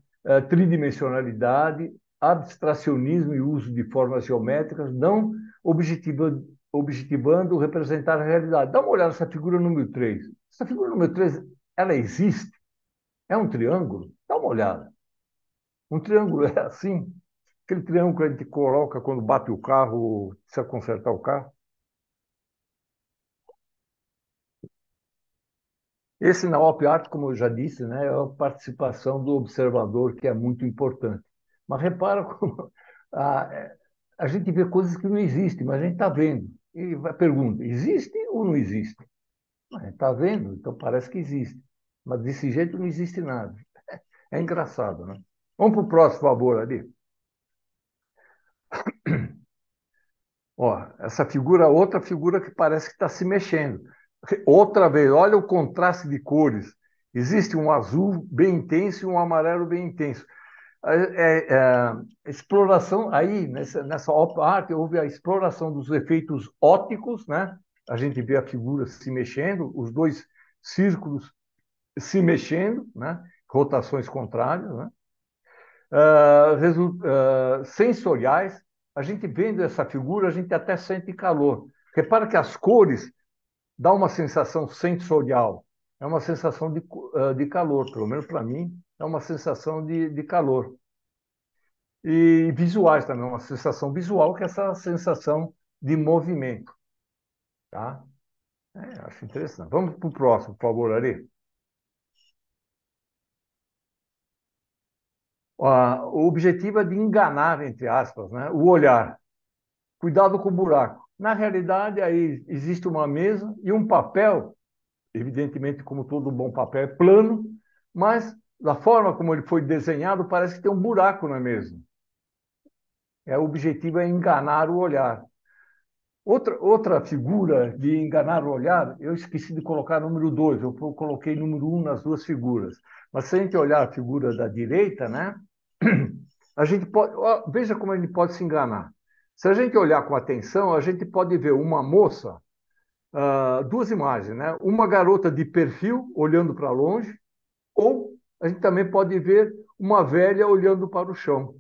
Tridimensionalidade, abstracionismo e uso de formas geométricas, não objetivando representar a realidade. Dá uma olhada nessa figura número 3. Essa figura número 3, ela existe? É um triângulo? Dá uma olhada. Um triângulo é assim? Aquele triângulo que a gente coloca quando bate o carro, precisa consertar o carro? Esse na Op Art, como eu já disse, né, é a participação do observador, que é muito importante. Mas repara como a gente vê coisas que não existem, mas a gente está vendo. E pergunta, existe ou não existe? A gente está vendo, então parece que existe. Mas desse jeito não existe nada. É engraçado, né? Vamos para o próximo, por favor, ali. Ó, essa figura, outra figura que parece que está se mexendo. Outra vez, olha o contraste de cores. Existe um azul bem intenso e um amarelo bem intenso. Exploração aí, nessa op art, houve a exploração dos efeitos ópticos, né? A gente vê a figura se mexendo, os dois círculos se mexendo, né? Rotações contrárias, né? Sensoriais, a gente vendo essa figura, a gente até sente calor. Repara que as cores dão uma sensação sensorial, é uma sensação de calor, pelo menos para mim, é uma sensação de calor. E visuais também, uma sensação visual, que é essa sensação de movimento. Tá? Acho interessante. Vamos para o próximo, por favor, Ari. O objetivo é de enganar, entre aspas, né, o olhar. Cuidado com o buraco. Na realidade, aí existe uma mesa e um papel, evidentemente, como todo bom papel, é plano, mas da forma como ele foi desenhado, parece que tem um buraco na mesa. O objetivo é enganar o olhar. Outra figura de enganar o olhar, eu esqueci de colocar número 2, eu coloquei número 1 nas duas figuras. Mas se a gente olhar a figura da direita, né, a gente pode. Veja como a gente pode se enganar. Se a gente olhar com atenção, a gente pode ver uma moça, duas imagens, né? Uma garota de perfil olhando para longe, ou a gente também pode ver uma velha olhando para o chão.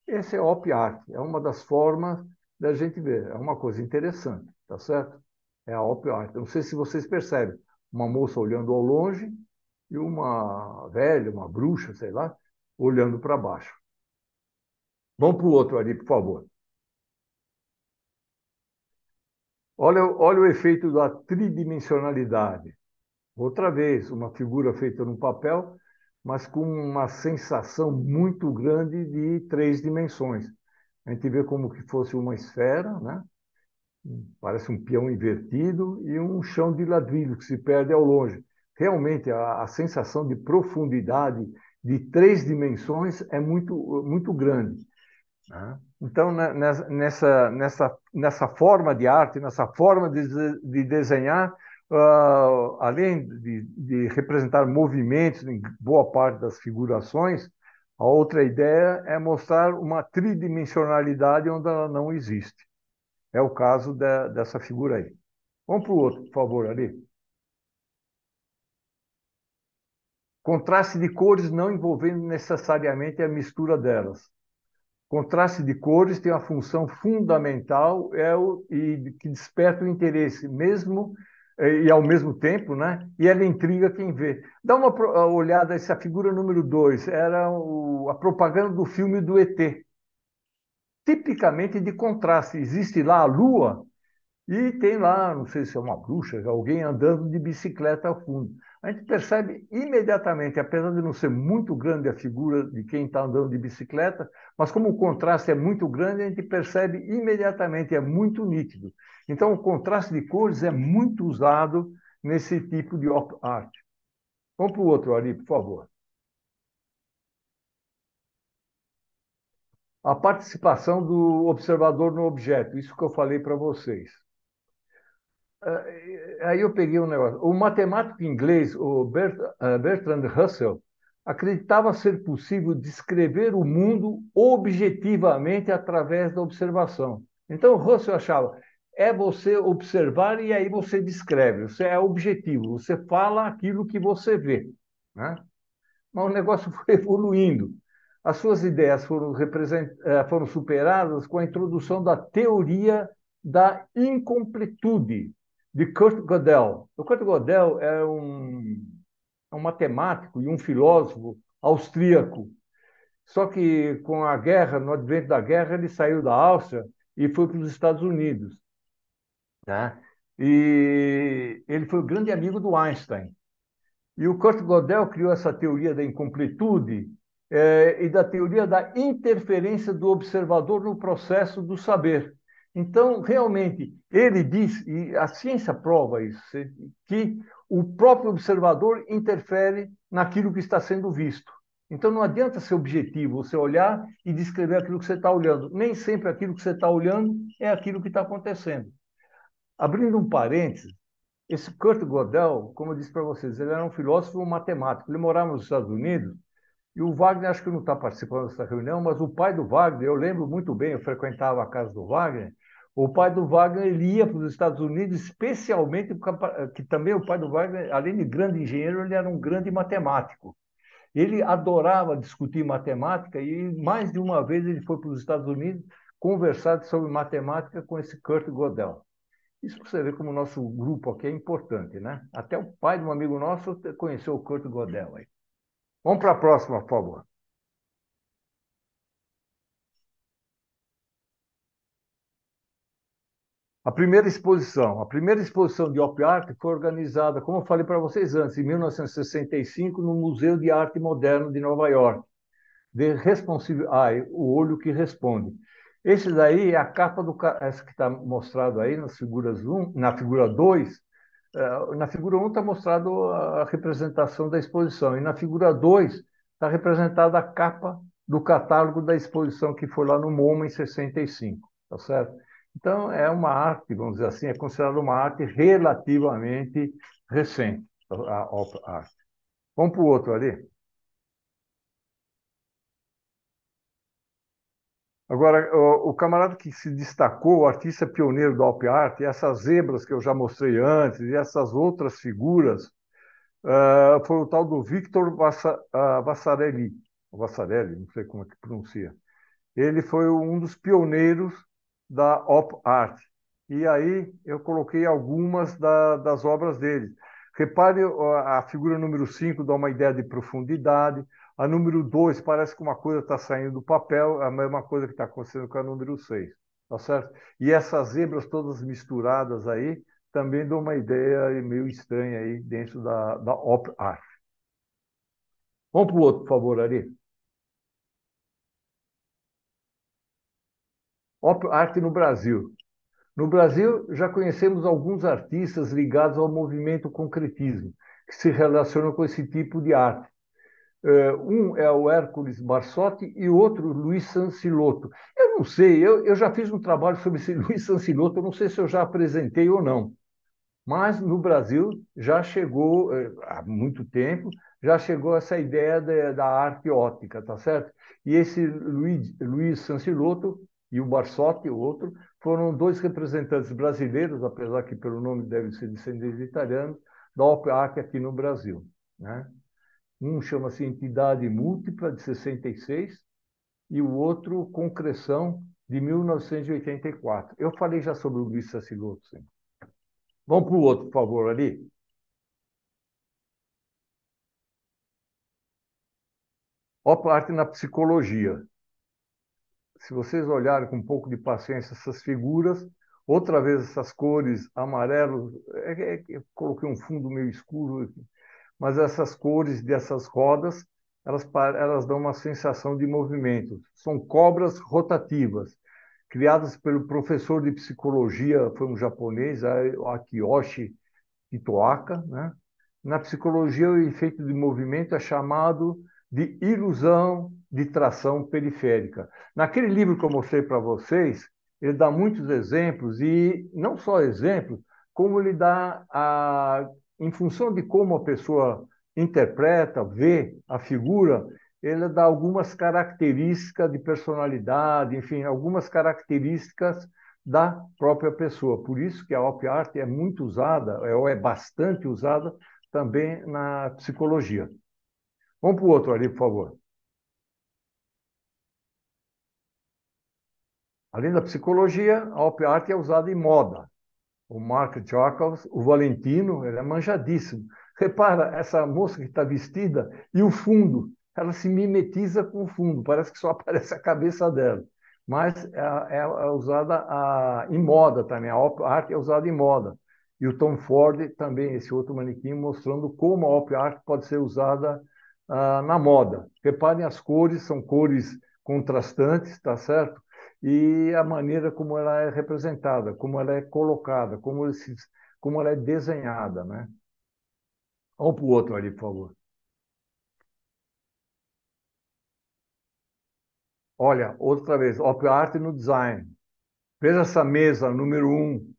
Esse é op art, é uma das formas da gente ver, é uma coisa interessante, tá certo? É a op art. Não sei se vocês percebem, uma moça olhando ao longe e uma velha, uma bruxa, sei lá, olhando para baixo. Vamos para o outro ali, por favor. Olha o efeito da tridimensionalidade. Outra vez, uma figura feita no papel, mas com uma sensação muito grande de três dimensões. A gente vê como que fosse uma esfera, né? Parece um peão invertido e um chão de ladrilho que se perde ao longe. Realmente, a sensação de profundidade de 3 dimensões é muito grande, né? Então, nessa forma de arte, nessa forma de desenhar, além de representar movimentos em boa parte das figurações, a outra ideia é mostrar uma tridimensionalidade onde ela não existe. É o caso dessa figura aí. Vamos para o outro, por favor, ali. Contraste de cores não envolvendo necessariamente a mistura delas. Contraste de cores tem uma função fundamental e que desperta o interesse, mesmo e ao mesmo tempo, né? E ela intriga quem vê. Dá uma olhada, essa figura número 2 era a propaganda do filme do ET, tipicamente de contraste. Existe lá a Lua. E tem lá, não sei se é uma bruxa, alguém andando de bicicleta ao fundo. A gente percebe imediatamente, apesar de não ser muito grande a figura de quem está andando de bicicleta, mas como o contraste é muito grande, a gente percebe imediatamente, é muito nítido. Então, o contraste de cores é muito usado nesse tipo de op art. Vamos para o outro ali, por favor. A participação do observador no objeto, isso que eu falei para vocês. Aí eu peguei um negócio. O matemático inglês, o Bertrand Russell, acreditava ser possível descrever o mundo objetivamente através da observação. Então, Russell achava, é você observar e aí você descreve. Você é objetivo, você fala aquilo que você vê, né? Mas o negócio foi evoluindo. As suas ideias foram superadas com a introdução da teoria da incompletude, de Kurt Gödel. O Kurt Gödel é um matemático e um filósofo austríaco. Só que com a guerra, no advento da guerra, ele saiu da Áustria e foi para os Estados Unidos, né? E ele foi o grande amigo do Einstein. E o Kurt Gödel criou essa teoria da incompletude e da teoria da interferência do observador no processo do saber. Então, realmente, ele diz, e a ciência prova isso, que o próprio observador interfere naquilo que está sendo visto. Então, não adianta ser objetivo, você olhar e descrever aquilo que você está olhando. Nem sempre aquilo que você está olhando é aquilo que está acontecendo. Abrindo um parênteses, esse Kurt Gödel, como eu disse para vocês, ele era um filósofo e um matemático. Ele morava nos Estados Unidos e o Wagner, acho que não está participando dessa reunião, mas o pai do Wagner, eu lembro muito bem, eu frequentava a casa do Wagner. O pai do Wagner ele ia para os Estados Unidos, especialmente que também o pai do Wagner, além de grande engenheiro, ele era um grande matemático. Ele adorava discutir matemática e mais de uma vez ele foi para os Estados Unidos conversar sobre matemática com esse Kurt Gödel. Isso para você ver como o nosso grupo aqui é importante, né? Até o pai de um amigo nosso conheceu o Kurt Gödel aí. Vamos para a próxima, por favor. A primeira exposição de Op Art foi organizada, como eu falei para vocês antes, em 1965, no Museu de Arte Moderna de Nova York. The Responsive Eye, o olho que responde. Esse daí é a capa essa que está mostrado aí nas figuras 1, na figura 2. Na figura 1 está mostrado a representação da exposição, e na figura 2 está representada a capa do catálogo da exposição que foi lá no MoMA em 65, tá certo? Então, é uma arte, vamos dizer assim, é considerada uma arte relativamente recente, a Op Art. Vamos para o outro ali. Agora, o camarada que se destacou, o artista pioneiro da Op Art, e essas zebras que eu já mostrei antes, e essas outras figuras, foi o tal do Victor Vassarelli, Vassarelli, não sei como é que pronuncia. Ele foi um dos pioneiros da Op Art. E aí eu coloquei algumas das obras dele. Repare, a figura número 5 dá uma ideia de profundidade. A número 2 parece que uma coisa está saindo do papel, é a mesma coisa que está acontecendo com a número 6. Tá certo? E essas zebras todas misturadas aí também dão uma ideia meio estranha aí dentro da Op Art. Vamos para o outro, por favor, Ari. Op art no Brasil. No Brasil, já conhecemos alguns artistas ligados ao movimento concretismo, que se relacionam com esse tipo de arte. Um é o Hércules Barsotti e o outro, Luiz Sancilotto. Eu não sei, eu já fiz um trabalho sobre esse Luiz Sancilotto, eu não sei se eu já apresentei ou não, mas no Brasil já chegou, há muito tempo, já chegou essa ideia da arte ótica, tá certo? E esse Luiz Sancilotto e o Barsotti, o outro, foram dois representantes brasileiros, apesar que pelo nome devem ser descendentes de italianos, da Op Art aqui no Brasil, né? Um chama-se Entidade Múltipla, de 66, e o outro Concreção, de 1984. Eu falei já sobre o Luiz Sancilotto, sim. Vamos para o outro, por favor, ali. Ó, arte na psicologia. Se vocês olharem com um pouco de paciência essas figuras, outra vez essas cores amarelo, eu coloquei um fundo meio escuro aqui, mas essas cores dessas rodas, elas dão uma sensação de movimento. São cobras rotativas, criadas pelo professor de psicologia, foi um japonês, Akiyoshi Itoaka, né? Na psicologia, o efeito de movimento é chamado de ilusão de tração periférica. Naquele livro que eu mostrei para vocês, ele dá muitos exemplos, e não só exemplos, como ele dá, em função de como a pessoa interpreta, vê a figura, ele dá algumas características de personalidade, enfim, algumas características da própria pessoa. Por isso que a op art é muito usada, ou é bastante usada também na psicologia. Vamos para o outro ali, por favor. Além da psicologia, a op art é usada em moda. O Marc Jacobs, o Valentino, ele é manjadíssimo. Repara essa moça que está vestida e o fundo, ela se mimetiza com o fundo, parece que só aparece a cabeça dela. Mas é usada em moda também, a op art é usada em moda. E o Tom Ford também, esse outro manequim, mostrando como a op art pode ser usada na moda. Reparem as cores, são cores contrastantes, tá certo? E a maneira como ela é representada, como ela é colocada, como ela é desenhada, né? Vamos para o outro ali, por favor. Olha, outra vez, op art no design. Veja essa mesa, número um.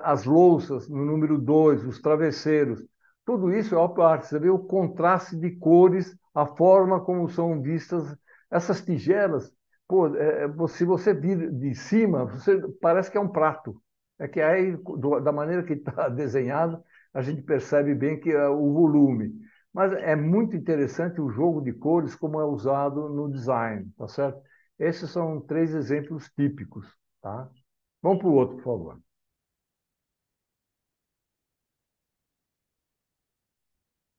As louças, no número 2, os travesseiros. Tudo isso é op art. Você vê o contraste de cores, a forma como são vistas essas tigelas. Pô, se você vir de cima, parece que é um prato. É que aí, da maneira que está desenhado, a gente percebe bem que é o volume. Mas é muito interessante o jogo de cores como é usado no design, tá certo? Esses são três exemplos típicos, tá? Vamos para o outro, por favor.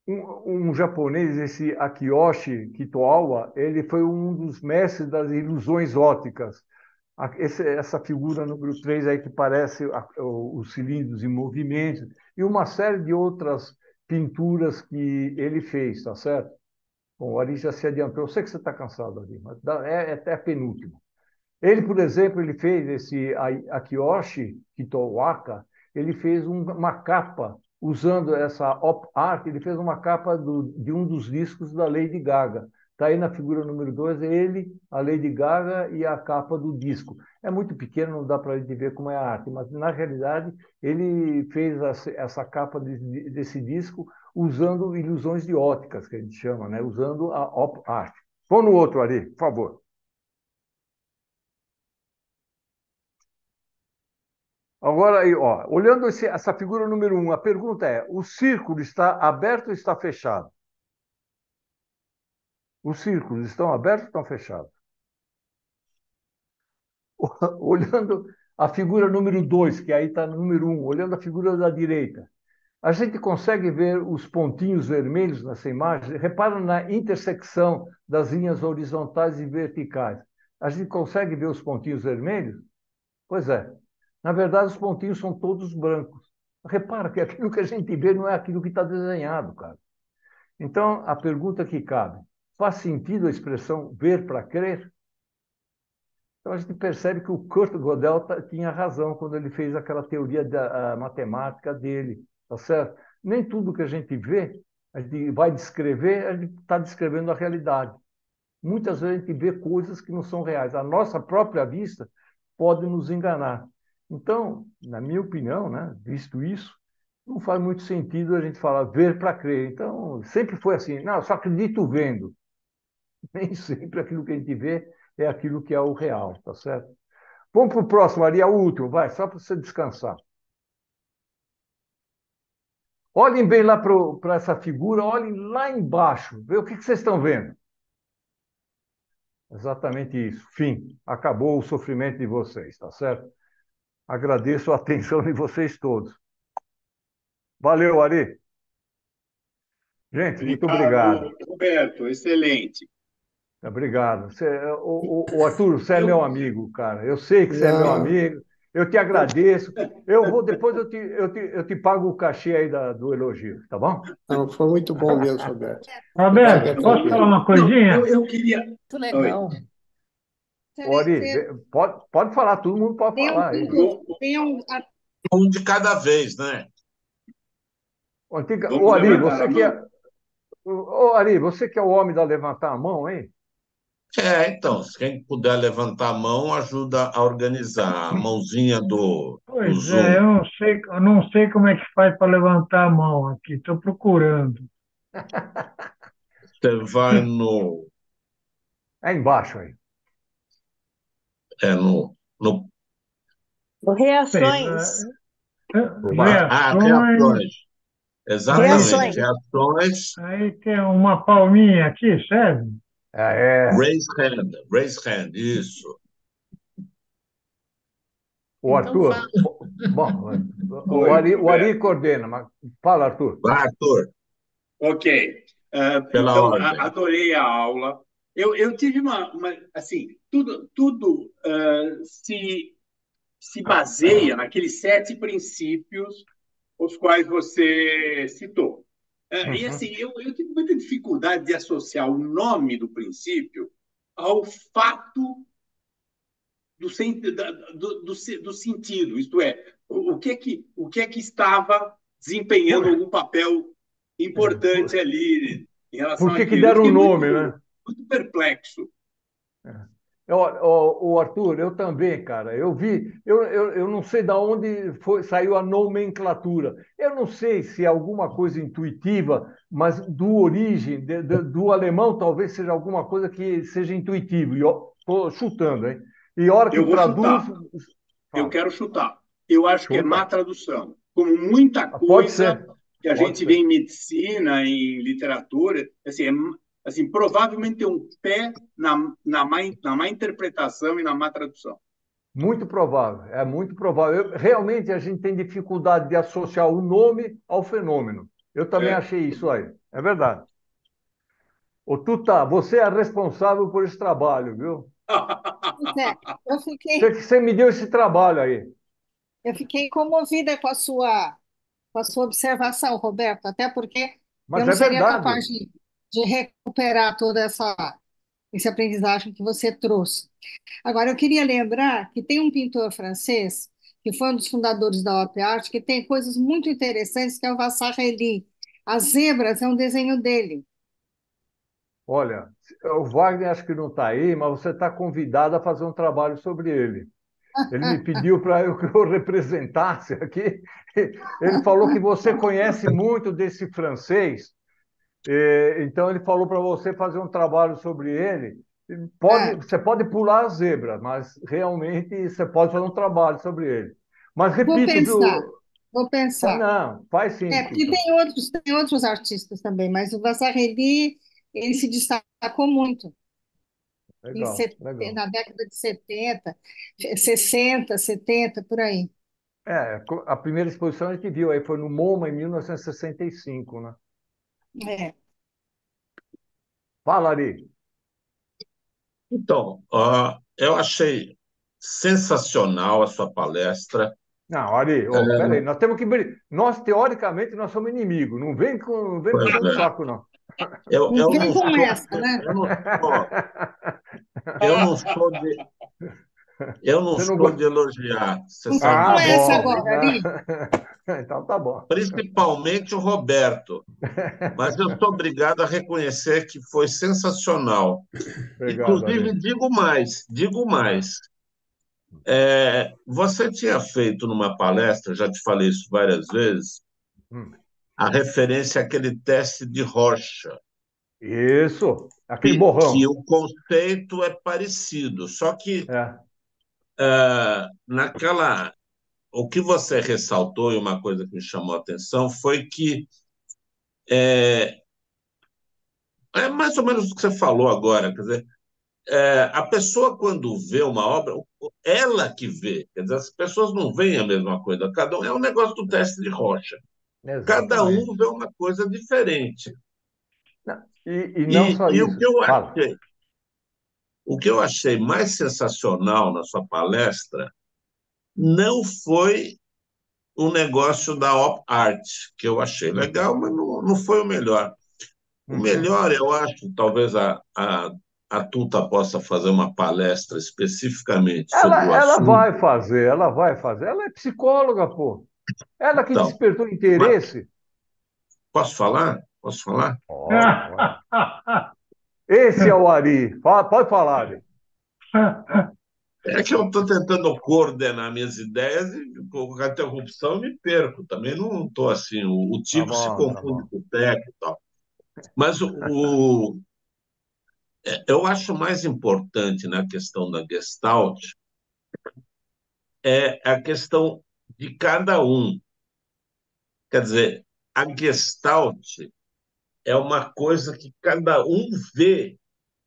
Um japonês, esse Akiyoshi Kitoawa, ele foi um dos mestres das ilusões ópticas. Essa figura número 3 aí que parece os cilindros em movimento e uma série de outras pinturas que ele fez, tá certo? Bom, o Ari já se adiantou. Eu sei que você está cansado ali, mas é até a penúltima. Ele, por exemplo, ele fez esse Akiyoshi Kitowaka, ele fez uma capa usando essa op art, ele fez uma capa de um dos discos da Lady Gaga. Está aí na figura número 2, ele, a Lady Gaga e a capa do disco. É muito pequeno, não dá para a gente ver como é a arte, mas na realidade ele fez essa capa desse disco usando ilusões de óticas, que a gente chama, né? Usando a op art. Põe no outro ali, por favor. Agora aí, ó, olhando essa figura número um, a pergunta é: o círculo está aberto ou está fechado? Os círculos estão abertos ou estão fechados? Olhando a figura número 2, que aí está no número um, olhando a figura da direita, a gente consegue ver os pontinhos vermelhos nessa imagem? Repara na intersecção das linhas horizontais e verticais. A gente consegue ver os pontinhos vermelhos? Pois é. Na verdade, os pontinhos são todos brancos. Repara que aquilo que a gente vê não é aquilo que está desenhado, cara. Então, a pergunta que cabe: faz sentido a expressão ver para crer? Então a gente percebe que o Kurt Gödel tinha razão quando ele fez aquela teoria da matemática dele, tá certo? Nem tudo que a gente vê, a gente vai descrever, a gente está descrevendo a realidade. Muitas vezes a gente vê coisas que não são reais. A nossa própria vista pode nos enganar. Então, na minha opinião, né, visto isso, não faz muito sentido a gente falar ver para crer. Então, sempre foi assim, não, eu só acredito vendo. Nem sempre aquilo que a gente vê é aquilo que é o real, tá certo? Vamos para o próximo, Ari, é o último, vai, só para você descansar. Olhem bem lá para essa figura, olhem lá embaixo, vê o que vocês estão vendo. Exatamente isso. Fim. Acabou o sofrimento de vocês, tá certo? Agradeço a atenção de vocês todos. Valeu, Ari. Gente, muito obrigado. Obrigado, Roberto. Excelente. Obrigado. O Arthur, você é meu Eu, amigo, cara. Eu sei que você é meu Não, amigo. Eu te agradeço. Depois eu te pago o cachê aí do elogio, tá bom? não, foi muito bom mesmo, Roberto. Fica Roberto, posso falar tranquilo. uma não, coisinha? eu queria. Muito Oi. legal. Ô, Ari, pode falar, todo mundo pode Tem falar aí. tem um, Um de cada vez, né? Ô, Vamos Ari, levantar a mão. Ari, você que é o homem da levantar a mão, hein? Então, se quem puder levantar a mão, ajuda a organizar a mãozinha do Pois é, Zoom. eu não sei como é que faz para levantar a mão aqui, estou procurando. Você vai no, É embaixo aí. no Sei, Reações. reações, reações. Exatamente, Reações. reações. aí tem uma palminha aqui, serve? Raise hand, isso. O então Arthur. fala. Bom, Oi, o Ari Roberto. coordena, mas fala, Arthur. Vai, Arthur, Ok. pela Então, ordem. adorei a aula. Eu tive assim, tudo se baseia naqueles 7 princípios os quais você citou. E Uhum. assim, eu tive muita dificuldade de associar o nome do princípio ao fato do sentido, isto é, o que é que estava desempenhando Por, algum papel importante por, ali em por relação que àquilo. Eu deram o fiquei nome, né? muito perplexo. O Arthur, eu também, cara. Eu não sei de onde saiu a nomenclatura. Eu não sei se é alguma coisa intuitiva, mas do origem, do alemão, talvez seja alguma coisa que seja intuitivo. E estou chutando, hein? E a hora que Eu vou traduz. chutar. Eu Fala, quero chutar. Eu acho que é má chuta. tradução. Como muita Pode coisa ser, que a pode gente vê ser. em medicina, em literatura, assim, provavelmente tem um pé na má interpretação e na má tradução. Muito provável, é muito provável. Realmente a gente tem dificuldade de associar o nome ao fenômeno. Eu também É. achei isso aí. É verdade. Ô, Tuta, você é responsável por esse trabalho, viu? Pois é, eu fiquei, Você me deu esse trabalho aí. eu fiquei comovida com a sua observação, Roberto, até porque eu Mas não é seria verdade. capaz de recuperar toda essa aprendizagem que você trouxe. Agora, eu queria lembrar que tem um pintor francês, que foi um dos fundadores da Op Art, que tem coisas muito interessantes, que é o Vasarely. As zebras é um desenho dele. Olha, o Wagner acho que não está aí, mas você está convidado a fazer um trabalho sobre ele. Ele me pediu para eu que eu representasse aqui. Ele falou que você conhece muito desse francês, então ele falou para você fazer um trabalho sobre ele. É, Você pode pular a zebra, mas realmente você pode fazer um trabalho sobre ele. Mas vou repito, pensar, viu? vou pensar. Não, faz sim, Porque Tuta. tem outros artistas também, mas o Vasarely, ele se destacou muito Legal, legal. na década de 70, 60, 70, por aí. A primeira exposição a gente viu aí foi no MoMA em 1965, né? É. Fala, Ari. Então, eu achei sensacional a sua palestra. Não, Ari, peraí, nós temos que nós, teoricamente, nós somos inimigos. Não vem Pois encher o é. saco, não. Eu, Não eu vem não com sou, essa, né? eu não sou de Eu não Você não sou gosta? de elogiar, você Não sabe Ah, começa disso. bom. agora, Ari. Então tá bom. Principalmente o Roberto. Mas eu sou obrigado a reconhecer que foi sensacional. Obrigado, Inclusive, Ari. digo Ah, mais. Você tinha feito numa palestra, já te falei isso várias vezes, hum. a referência àquele teste de Rocha, Isso, aquele que borrão. o conceito é parecido, só que É. naquela. O que você ressaltou, e uma coisa que me chamou a atenção, foi que é mais ou menos o que você falou agora, quer dizer, a pessoa, quando vê uma obra, ela que vê, quer dizer, as pessoas não veem a mesma coisa, cada um é um negócio do teste de Rocha. Cada um Exatamente. vê uma coisa diferente. Não, e não E, só e o isso. que eu Fala. achei, o que eu achei mais sensacional na sua palestra não foi o negócio da op art, que eu achei Uhum. legal, mas não foi o melhor. O Uhum. melhor, eu acho, talvez a Tuta possa fazer uma palestra especificamente sobre o Ela assunto. vai fazer, ela vai fazer. Ela é psicóloga, pô. Ela que Então, despertou mas interesse. posso falar? Posso falar? Pode, pode. Esse é o Ari. Pode falar, Ari. É que eu estou tentando coordenar minhas ideias e com a interrupção eu me perco. Também não estou assim. O Tá Tico se bom, tá confunde bom. com o Teco e tal. Mas eu acho mais importante na questão da Gestalt é a questão de cada um. Quer dizer, a Gestalt é uma coisa que cada um vê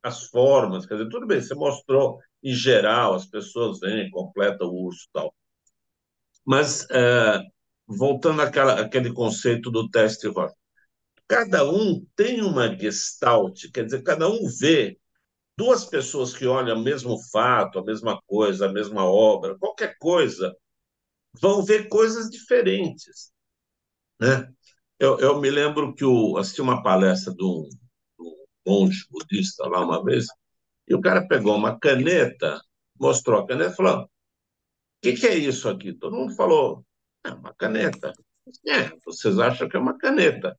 as formas. Quer dizer, tudo bem, você mostrou em geral, as pessoas vêm, completa o urso e tal. Mas, voltando àquele conceito do teste Rocha, cada um tem uma gestalt, quer dizer, cada um vê duas pessoas que olham o mesmo fato, a mesma coisa, a mesma obra, qualquer coisa, vão ver coisas diferentes, né? Eu me lembro que eu assisti uma palestra de um monge budista lá uma vez, e o cara pegou uma caneta, mostrou a caneta e falou: o que é isso aqui? Todo mundo falou: é uma caneta. Vocês acham que é uma caneta.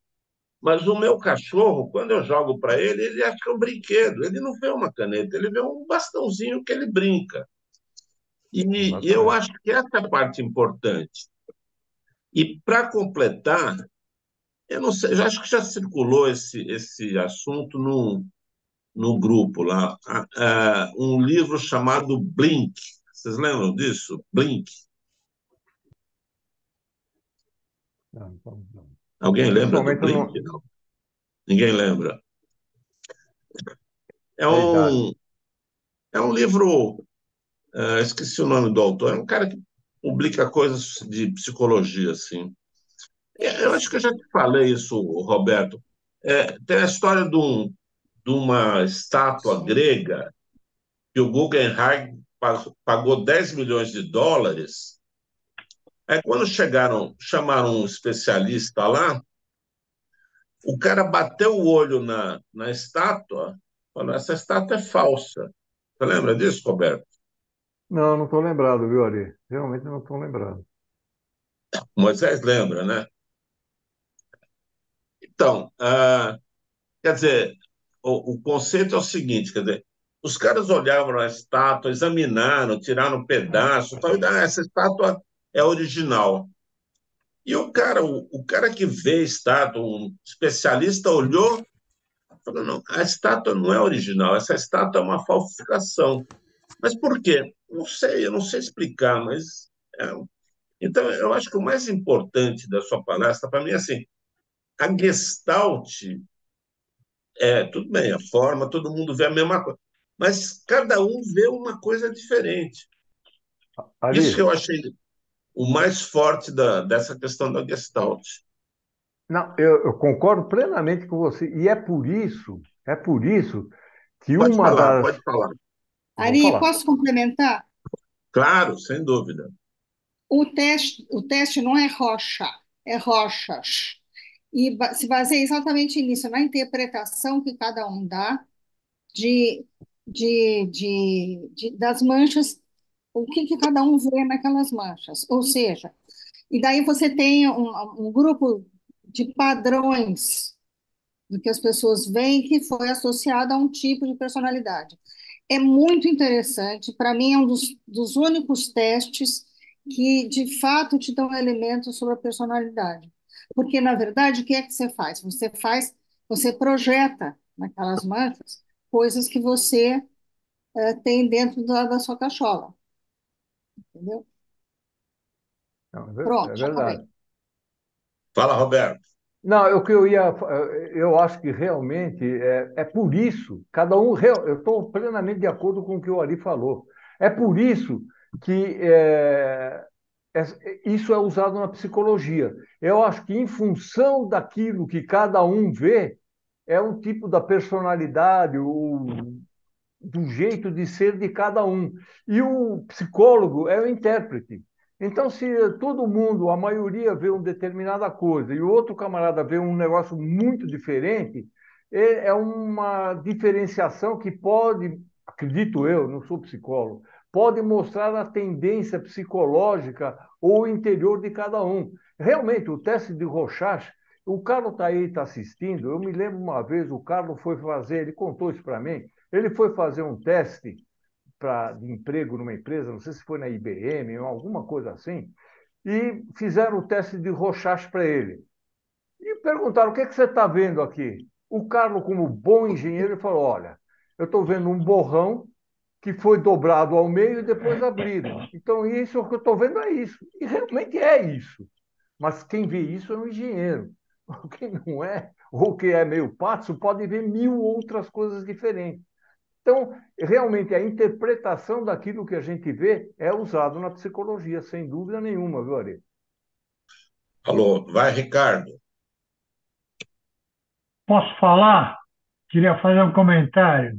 Mas o meu cachorro, quando eu jogo para ele, ele acha que é um brinquedo. Ele não vê uma caneta, ele vê um bastãozinho que ele brinca. E eu Exatamente. acho que essa é a parte importante. E para completar, eu não sei, eu acho que já circulou esse assunto no grupo lá, um livro chamado Blink. Vocês lembram disso? Blink. Não, então, não. Alguém lembra Nesse do momento eu Blink? não. Não. Ninguém lembra. É É a idade. um, é um livro, esqueci o nome do autor, é um cara que publica coisas de psicologia, assim. Eu acho que eu já te falei isso, Roberto. Tem a história de uma estátua grega que o Guggenheim pagou 10 milhões de dólares. Aí, quando chamaram um especialista lá, o cara bateu o olho na estátua, falou: essa estátua é falsa. Você lembra disso, Roberto? Não, não estou lembrado, viu, Ari? Realmente não estou lembrado. Moisés lembra, né? Então, quer dizer, o conceito é o seguinte, quer dizer, os caras olhavam a estátua, examinaram, tiraram um pedaço, tal, e essa estátua é original. E o cara que vê a estátua, um especialista, olhou e falou: não, a estátua não é original, essa estátua é uma falsificação. Mas por quê? Não sei, eu não sei explicar, mas. é, Então, eu acho que o mais importante da sua palestra, para mim, é assim: a Gestalt tudo bem, a forma, todo mundo vê a mesma coisa, mas cada um vê uma coisa diferente. Isso que Ari, eu achei o mais forte dessa questão da Gestalt. não, eu concordo plenamente com você. E é por isso que Pode uma falar, das. pode falar. Vou Ari, falar. posso complementar? Claro, sem dúvida. O teste não é rocha, é rochas. E se baseia exatamente nisso, na interpretação que cada um dá de, das manchas o que que cada um vê naquelas manchas. Ou seja, e daí você tem um grupo de padrões do que as pessoas veem que foi associado a um tipo de personalidade. É muito interessante, para mim é um dos únicos testes que de fato te dão elementos sobre a personalidade. Porque, na verdade, o que é que você faz? Você projeta naquelas manchas coisas que você tem dentro da sua cachola, entendeu? Não, é Pronto, já verdade. falei. Fala, Roberto. Não, o que eu acho que realmente é por isso, eu estou plenamente de acordo com o que o Ari falou. É por isso que isso é usado na psicologia. Eu acho que em função daquilo que cada um vê, é um tipo da personalidade, do jeito de ser de cada um. E o psicólogo é o intérprete. Então, se todo mundo, a maioria vê uma determinada coisa e o outro camarada vê um negócio muito diferente, é uma diferenciação que pode, acredito eu, não sou psicólogo, pode mostrar a tendência psicológica ou interior de cada um. Realmente, o teste de Rorschach, o Carlos está aí, está assistindo, eu me lembro uma vez, o Carlos foi fazer, ele contou isso para mim, ele foi fazer um teste de emprego numa empresa, não sei se foi na IBM ou alguma coisa assim, e fizeram o teste de Rorschach para ele. E perguntaram: o que é que você está vendo aqui? O Carlos, como bom engenheiro, ele falou: olha, eu estou vendo um borrão que foi dobrado ao meio e depois abriram. Então, isso o que eu estou vendo é isso. E realmente é isso. Mas quem vê isso é um engenheiro. Quem não é, ou que é meio patso, pode ver mil outras coisas diferentes. Então, realmente, a interpretação daquilo que a gente vê é usado na psicologia, sem dúvida nenhuma, viu, Ari? Alô, vai, Ricardo. Posso falar? Queria fazer um comentário.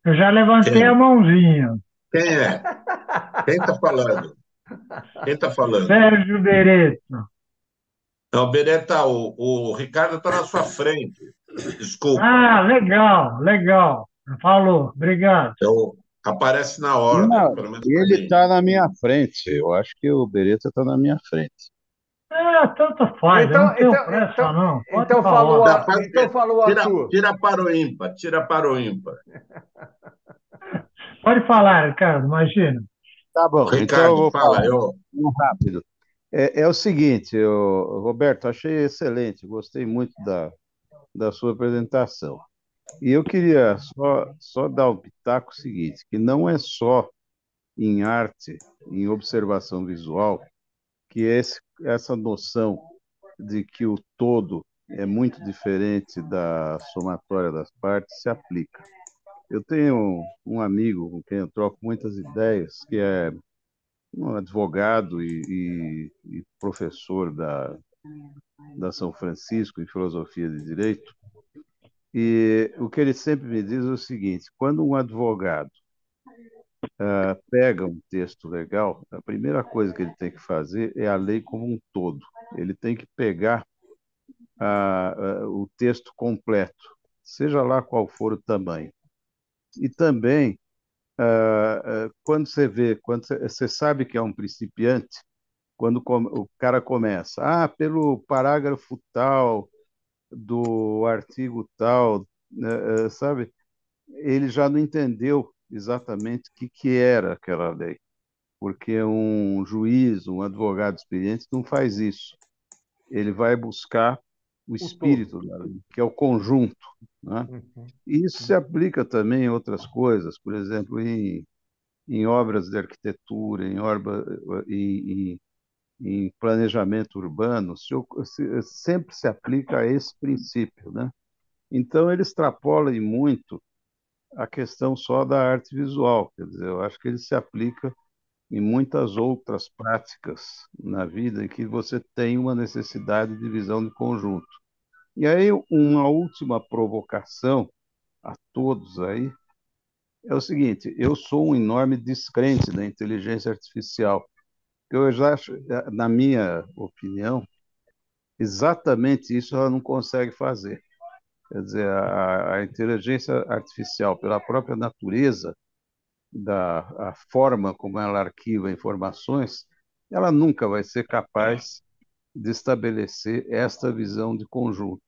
Eu já levantei a Quem? mãozinha. Quem é? Quem está falando? Quem está falando? Sérgio Beretta. Não, Beretta, o Ricardo está na sua frente. Desculpa. Ah, legal, legal. Falou, obrigado. Então, aparece na ordem, Não, pelo menos para ele mim. está na minha frente. Eu acho que o Beretta está na minha frente. Ah, tanto faz, eu Então, não tenho então, pressa, então, não. Pode então falou, falar. Tá, então falou tira, Arthur. tira para o ímpar, tira para o ímpar. Pode falar, Ricardo, imagina. Tá bom, então eu Ricardo, vou fala, falar eu. rápido. É o seguinte, Roberto, achei excelente, gostei muito da sua apresentação. E eu queria só dar o pitaco seguinte, que não é só em arte, em observação visual, que essa noção de que o todo é muito diferente da somatória das partes se aplica. Eu tenho um amigo com quem eu troco muitas ideias, que é um advogado e professor da São Francisco em filosofia de direito, e o que ele sempre me diz é o seguinte: quando um advogado pega um texto legal, a primeira coisa que ele tem que fazer é a lei como um todo. Ele tem que pegar o texto completo, seja lá qual for o tamanho. E também, quando você sabe que é um principiante, quando o cara começa, pelo parágrafo tal, do artigo tal, sabe? Ele já não entendeu exatamente o que era aquela lei, porque um juiz, um advogado experiente não faz isso. Ele vai buscar o O todo. espírito da lei, que é o conjunto, né? Uhum. E isso se aplica também em outras coisas, por exemplo, em obras de arquitetura, em planejamento urbano, sempre se aplica a esse princípio, né? Então, ele extrapola em muito a questão só da arte visual, quer dizer, eu acho que ele se aplica em muitas outras práticas na vida em que você tem uma necessidade de visão de conjunto. E aí, uma última provocação a todos aí é o seguinte: eu sou um enorme descrente da inteligência artificial. Eu já acho, na minha opinião, exatamente isso ela não consegue fazer. Quer dizer, a inteligência artificial, pela própria natureza, a forma como ela arquiva informações, ela nunca vai ser capaz de estabelecer esta visão de conjunto,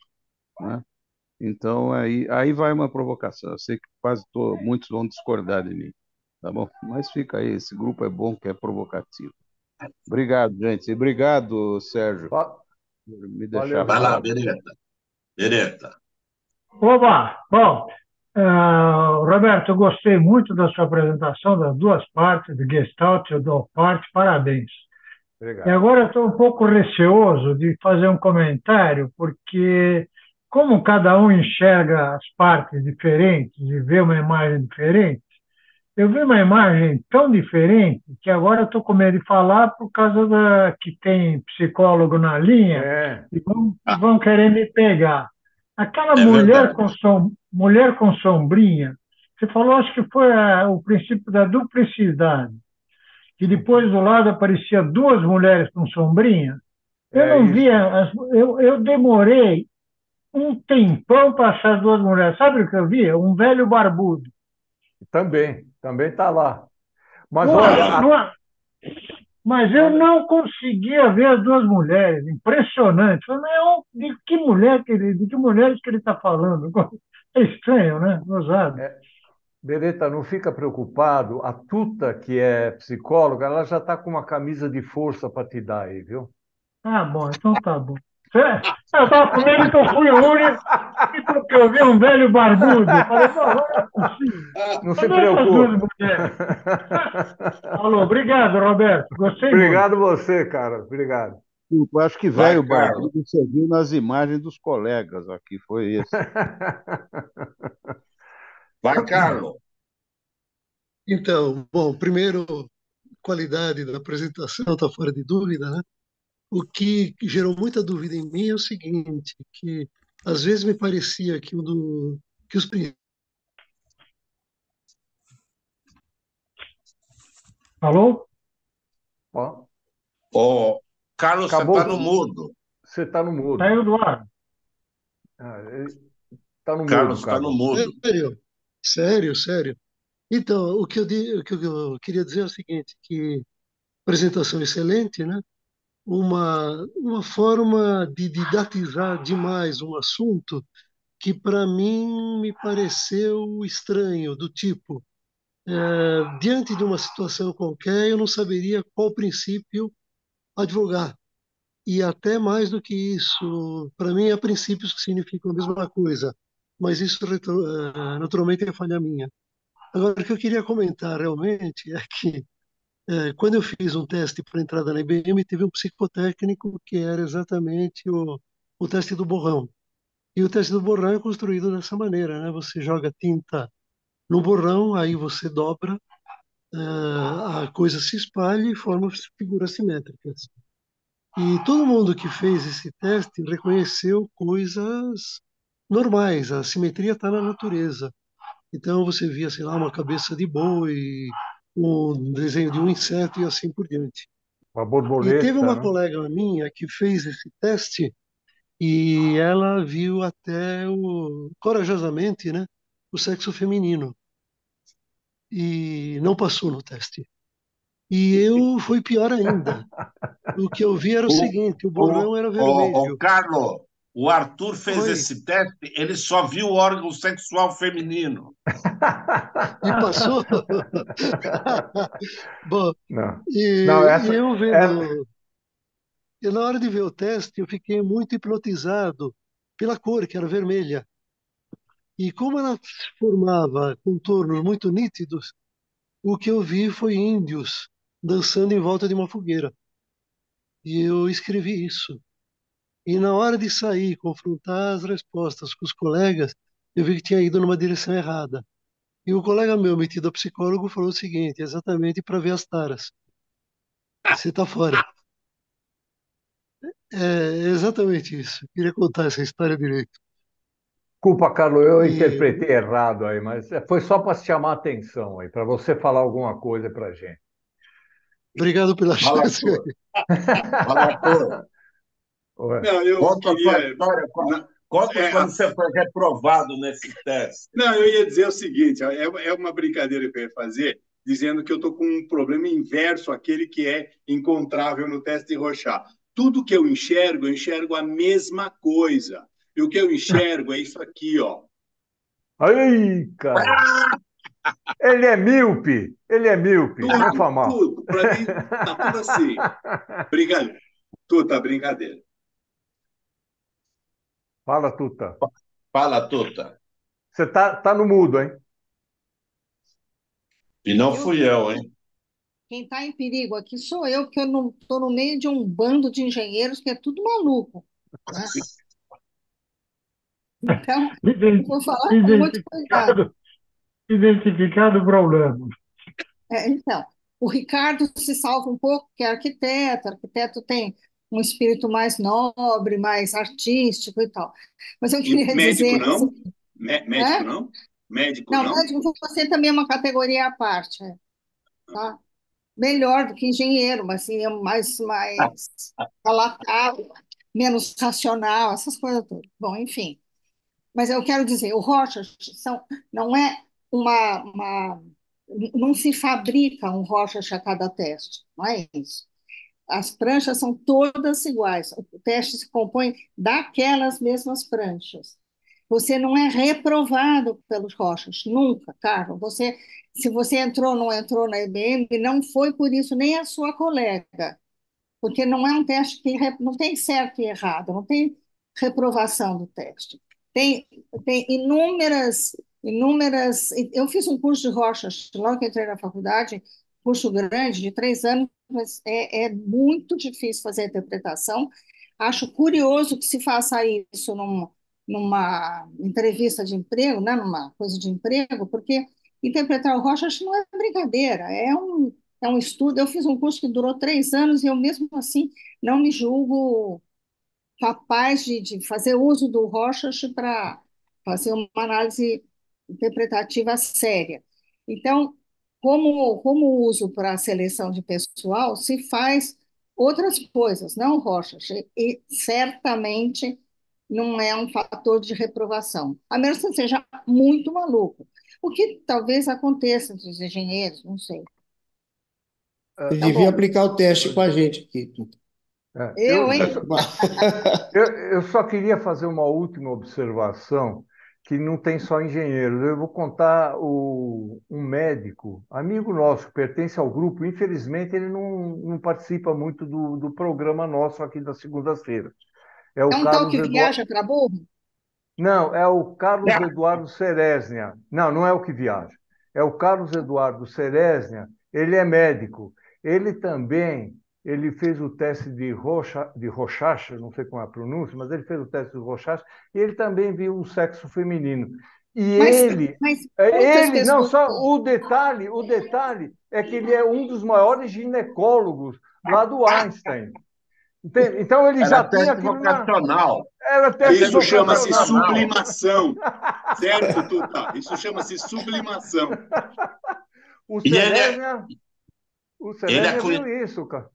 né? Então, aí vai uma provocação. Eu sei que muitos vão discordar de mim, tá bom? Mas fica aí, esse grupo é bom, que é provocativo. Obrigado, gente. E obrigado, Sérgio, por me deixar Valeu, Vai lá, falar. Beretta. Beretta. Oba! Bom, Roberto, eu gostei muito da sua apresentação, das duas partes, do Gestalt e do parte, parabéns. E obrigado. agora eu estou um pouco receoso de fazer um comentário, porque como cada um enxerga as partes diferentes e vê uma imagem diferente, eu vi uma imagem tão diferente que agora eu estou com medo de falar por causa que tem psicólogo na linha É, e vão querer me pegar. Aquela É verdade. mulher com sombrinha, você falou, acho que foi o princípio da duplicidade, que depois do lado aparecia duas mulheres com sombrinha. Eu é não isso. via, eu demorei um tempão para achar as duas mulheres. Sabe o que eu via? Um velho barbudo. Também está lá. Mas Não, olha, mas eu não conseguia ver as duas mulheres. Impressionante. Falei, de que mulheres que ele está falando? É estranho, né? Ousado. Beretta, não fica preocupado. A Tuta, que é psicóloga, ela já está com uma camisa de força para te dar aí, viu? Ah, bom, então tá bom. Eu estava com medo que eu fui o único que eu vi um velho barbudo. Eu falei, não, agora não é possível. Não se Cadê essas duas preocupe. mulheres? Falou, obrigado, Roberto. Gostei muito. Obrigado você, cara. Obrigado. Eu acho que Vai, velho Carlos. barbudo você viu nas imagens dos colegas aqui, foi isso. Vai, Carlos. Então, bom, primeiro, qualidade da apresentação está fora de dúvida, né? O que gerou muita dúvida em mim é o seguinte, que às vezes me parecia que os princípios Falou? Ó, Ô, Carlos, você acabou. está no mudo. Você está no mudo. Saiu do ar. Está no mudo, Carlos está no Carlos. mudo. Sério. Então, o que eu queria dizer é o seguinte, que apresentação excelente, né? Uma forma de didatizar demais um assunto que para mim me pareceu estranho, do tipo, diante de uma situação qualquer, eu não saberia qual princípio advogar. E até mais do que isso, para mim há princípios que significam a mesma coisa, mas isso naturalmente é falha minha. Agora, o que eu queria comentar realmente é que quando eu fiz um teste para entrada na IBM, teve um psicotécnico que era exatamente o teste do borrão. E o teste do borrão é construído dessa maneira, né? Você joga tinta no borrão, aí você dobra, a coisa se espalha e forma figuras simétricas. E todo mundo que fez esse teste reconheceu coisas normais, a simetria está na natureza. Então você via, sei lá, uma cabeça de boi, um desenho de um inseto e assim por diante. Uma E teve borboleta, uma né? colega minha que fez esse teste e ela viu até corajosamente, né, o sexo feminino e não passou no teste. E eu fui pior ainda. O que eu vi era o seguinte: o borrão era vermelho. Carlos, o Arthur fez Oi, esse teste, ele só viu o órgão sexual feminino. e passou. Bom, Não, não, e eu essa, vendo, e na hora de ver o teste, eu fiquei muito hipnotizado pela cor, que era vermelha. E como ela formava contornos muito nítidos, o que eu vi foi índios dançando em volta de uma fogueira. E eu escrevi isso. E na hora de sair, confrontar as respostas com os colegas, eu vi que tinha ido numa direção errada. E o colega meu, metido a psicólogo, falou o seguinte, exatamente para ver as taras. Você está fora. É exatamente isso. Queria contar essa história direito. desculpa, Carlos, eu E interpretei errado aí, mas foi só para chamar a atenção aí, para você falar alguma coisa para gente. obrigado pela Fala, chance. Arthur. Fala, Arthur. Não, eu Conta a sua queria. história. Conta quando você foi reprovado nesse teste. Não, eu ia dizer o seguinte: é uma brincadeira que eu ia fazer. dizendo que eu estou com um problema inverso àquele que é encontrável no teste de Rorschach. Tudo que eu enxergo a mesma coisa. E o que eu enxergo é isso aqui, ó. Aí, cara. Ele é míope. Ele é míope. Não faz mal. Tudo. Para mim, tá tudo assim. Brincadeira. Tudo tá brincadeira. Fala, Tuta. Fala, Tuta. Você tá no mudo, hein? E não fui eu, hein? Quem está em perigo aqui sou eu, porque eu não estou no meio de um bando de engenheiros que é tudo maluco, né? Então, eu vou falar com muito cuidado. Identificado o problema. Então, o Ricardo se salva um pouco, que é arquiteto. Arquiteto tem um espírito mais nobre, mais artístico e tal. Mas eu queria Médico dizer... não? assim, Médico não? Médico não, não? médico você também é uma categoria à parte, tá? Melhor do que engenheiro, mas assim, é mais palatável, menos racional, essas coisas todas. Bom, enfim. Mas eu quero dizer, o Rorschach não é não se fabrica um Rorschach a cada teste, não é isso. As pranchas são todas iguais. O teste se compõe daquelas mesmas pranchas. Você não é reprovado pelos Rorschach, nunca, Carlos. Se você entrou ou não entrou na IBM, não foi por isso nem a sua colega, porque não é um teste que não tem certo e errado, não tem reprovação do teste. Tem, tem inúmeras. Eu fiz um curso de Rorschach logo que entrei na faculdade, curso grande de 3 anos, mas é muito difícil fazer a interpretação. Acho curioso que se faça isso numa entrevista de emprego, né, numa coisa de emprego, porque interpretar o Rorschach não é brincadeira, é um estudo. Eu fiz um curso que durou 3 anos e eu, mesmo assim, não me julgo capaz de fazer uso do Rorschach para fazer uma análise interpretativa séria. Então, como uso para seleção de pessoal, se faz outras coisas, não o Rorschach, e certamente não é um fator de reprovação, a menos que seja muito maluco, o que talvez aconteça entre os engenheiros, não sei. Você Tá devia bom. aplicar o teste com a gente aqui. Eu, hein? Eu só queria fazer uma última observação, que não tem só engenheiros. Eu vou contar um médico, amigo nosso, que pertence ao grupo. Infelizmente, ele não participa muito do programa nosso aqui das segundas-feiras. É É o um tal Carlos que Eduardo. viaja para burro? Não, é o Carlos Eduardo Seresnia. Não, não é o que viaja. É o Carlos Eduardo Seresnia. Ele é médico. Ele também, ele fez o teste de Rorschach, não sei como é a pronúncia, mas ele fez o teste de Rorschach e ele também viu o sexo feminino. E Mas quantas não pessoas... só o detalhe é que ele é um dos maiores ginecólogos lá do Einstein. Entende? Então ele já Era tinha teste aquilo vocacional. Era teste Isso chama-se vocacional. sublimação. Certo, Tuta? Isso chama-se sublimação. O E ele é, Seresnia viu isso, cara.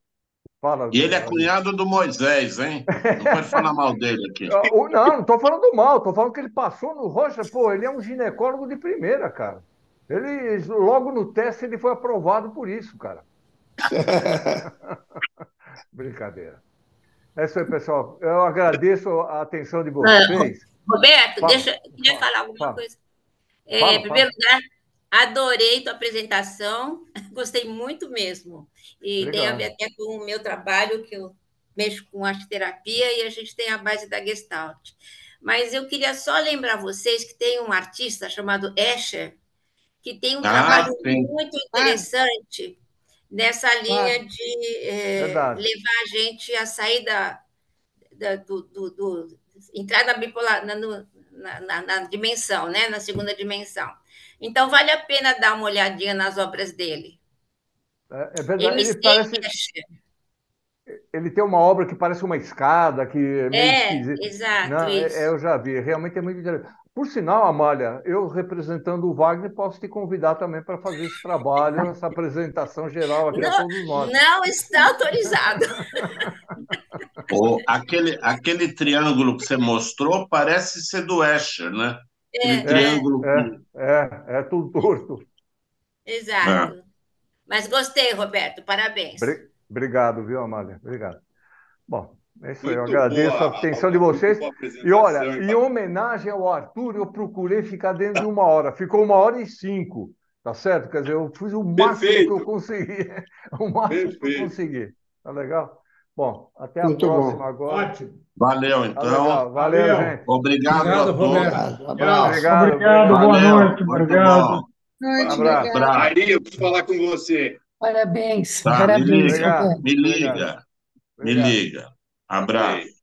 Fala, e ele é Adilson. cunhado do Moisés, hein? Não pode falar mal dele aqui. Não estou falando mal, estou falando que ele passou no Rocha. Pô, ele é um ginecólogo de primeira, cara. Ele, logo no teste, ele foi aprovado por isso, cara. Brincadeira. É isso aí, pessoal. Eu agradeço a atenção de vocês. Roberto, Fala, queria falar alguma fala. coisa. Fala, Em primeiro lugar, adorei tua apresentação, gostei muito mesmo. E tem a ver Obrigado. até com o meu trabalho, que eu mexo com arte-terapia e a gente tem a base da Gestalt. Mas eu queria só lembrar vocês que tem um artista chamado Escher, que tem um trabalho sim. muito interessante nessa linha Claro. de Verdade. levar a gente a sair entrar na bipolar, na dimensão, né? Na segunda dimensão. Então, vale a pena dar uma olhadinha nas obras dele. É verdade. MC Escher. Ele tem uma obra que parece uma escada, que é meio esquisita. Exato, Não, isso. eu já vi, realmente é muito interessante. Por sinal, Amália, eu representando o Wagner, posso te convidar também para fazer esse trabalho, essa apresentação geral aqui a todos nós. Não está autorizado. Aquele triângulo que você mostrou parece ser do Escher, né? Aquele triângulo. É tudo torto. Exato. Mas gostei, Roberto, parabéns. Obrigado, viu, Amália? Obrigado. Bom, é isso aí. Eu Muito agradeço boa, a atenção de muito vocês. boa E olha, apresentação. em homenagem ao Arthur, eu procurei ficar dentro de 1 hora. Ficou 1h05, tá certo? Quer dizer, eu fiz o máximo que eu Perfeito, consegui. O máximo que eu perfeito. consegui. Tá legal? Bom, até a Muito próxima bom. agora. Ótimo. Valeu, Tá então. legal. Valeu, Valeu. gente. Obrigado Obrigado, a todos. Roberto. Abraço. Obrigado, Obrigado, boa Valeu, noite, muito obrigado. bom. Noite, Abraço. obrigada. Ari, eu preciso falar com você. Parabéns, Tá, me parabéns, liga, Roberto. me Obrigado. liga, me Obrigado. liga. Abraço. Ok.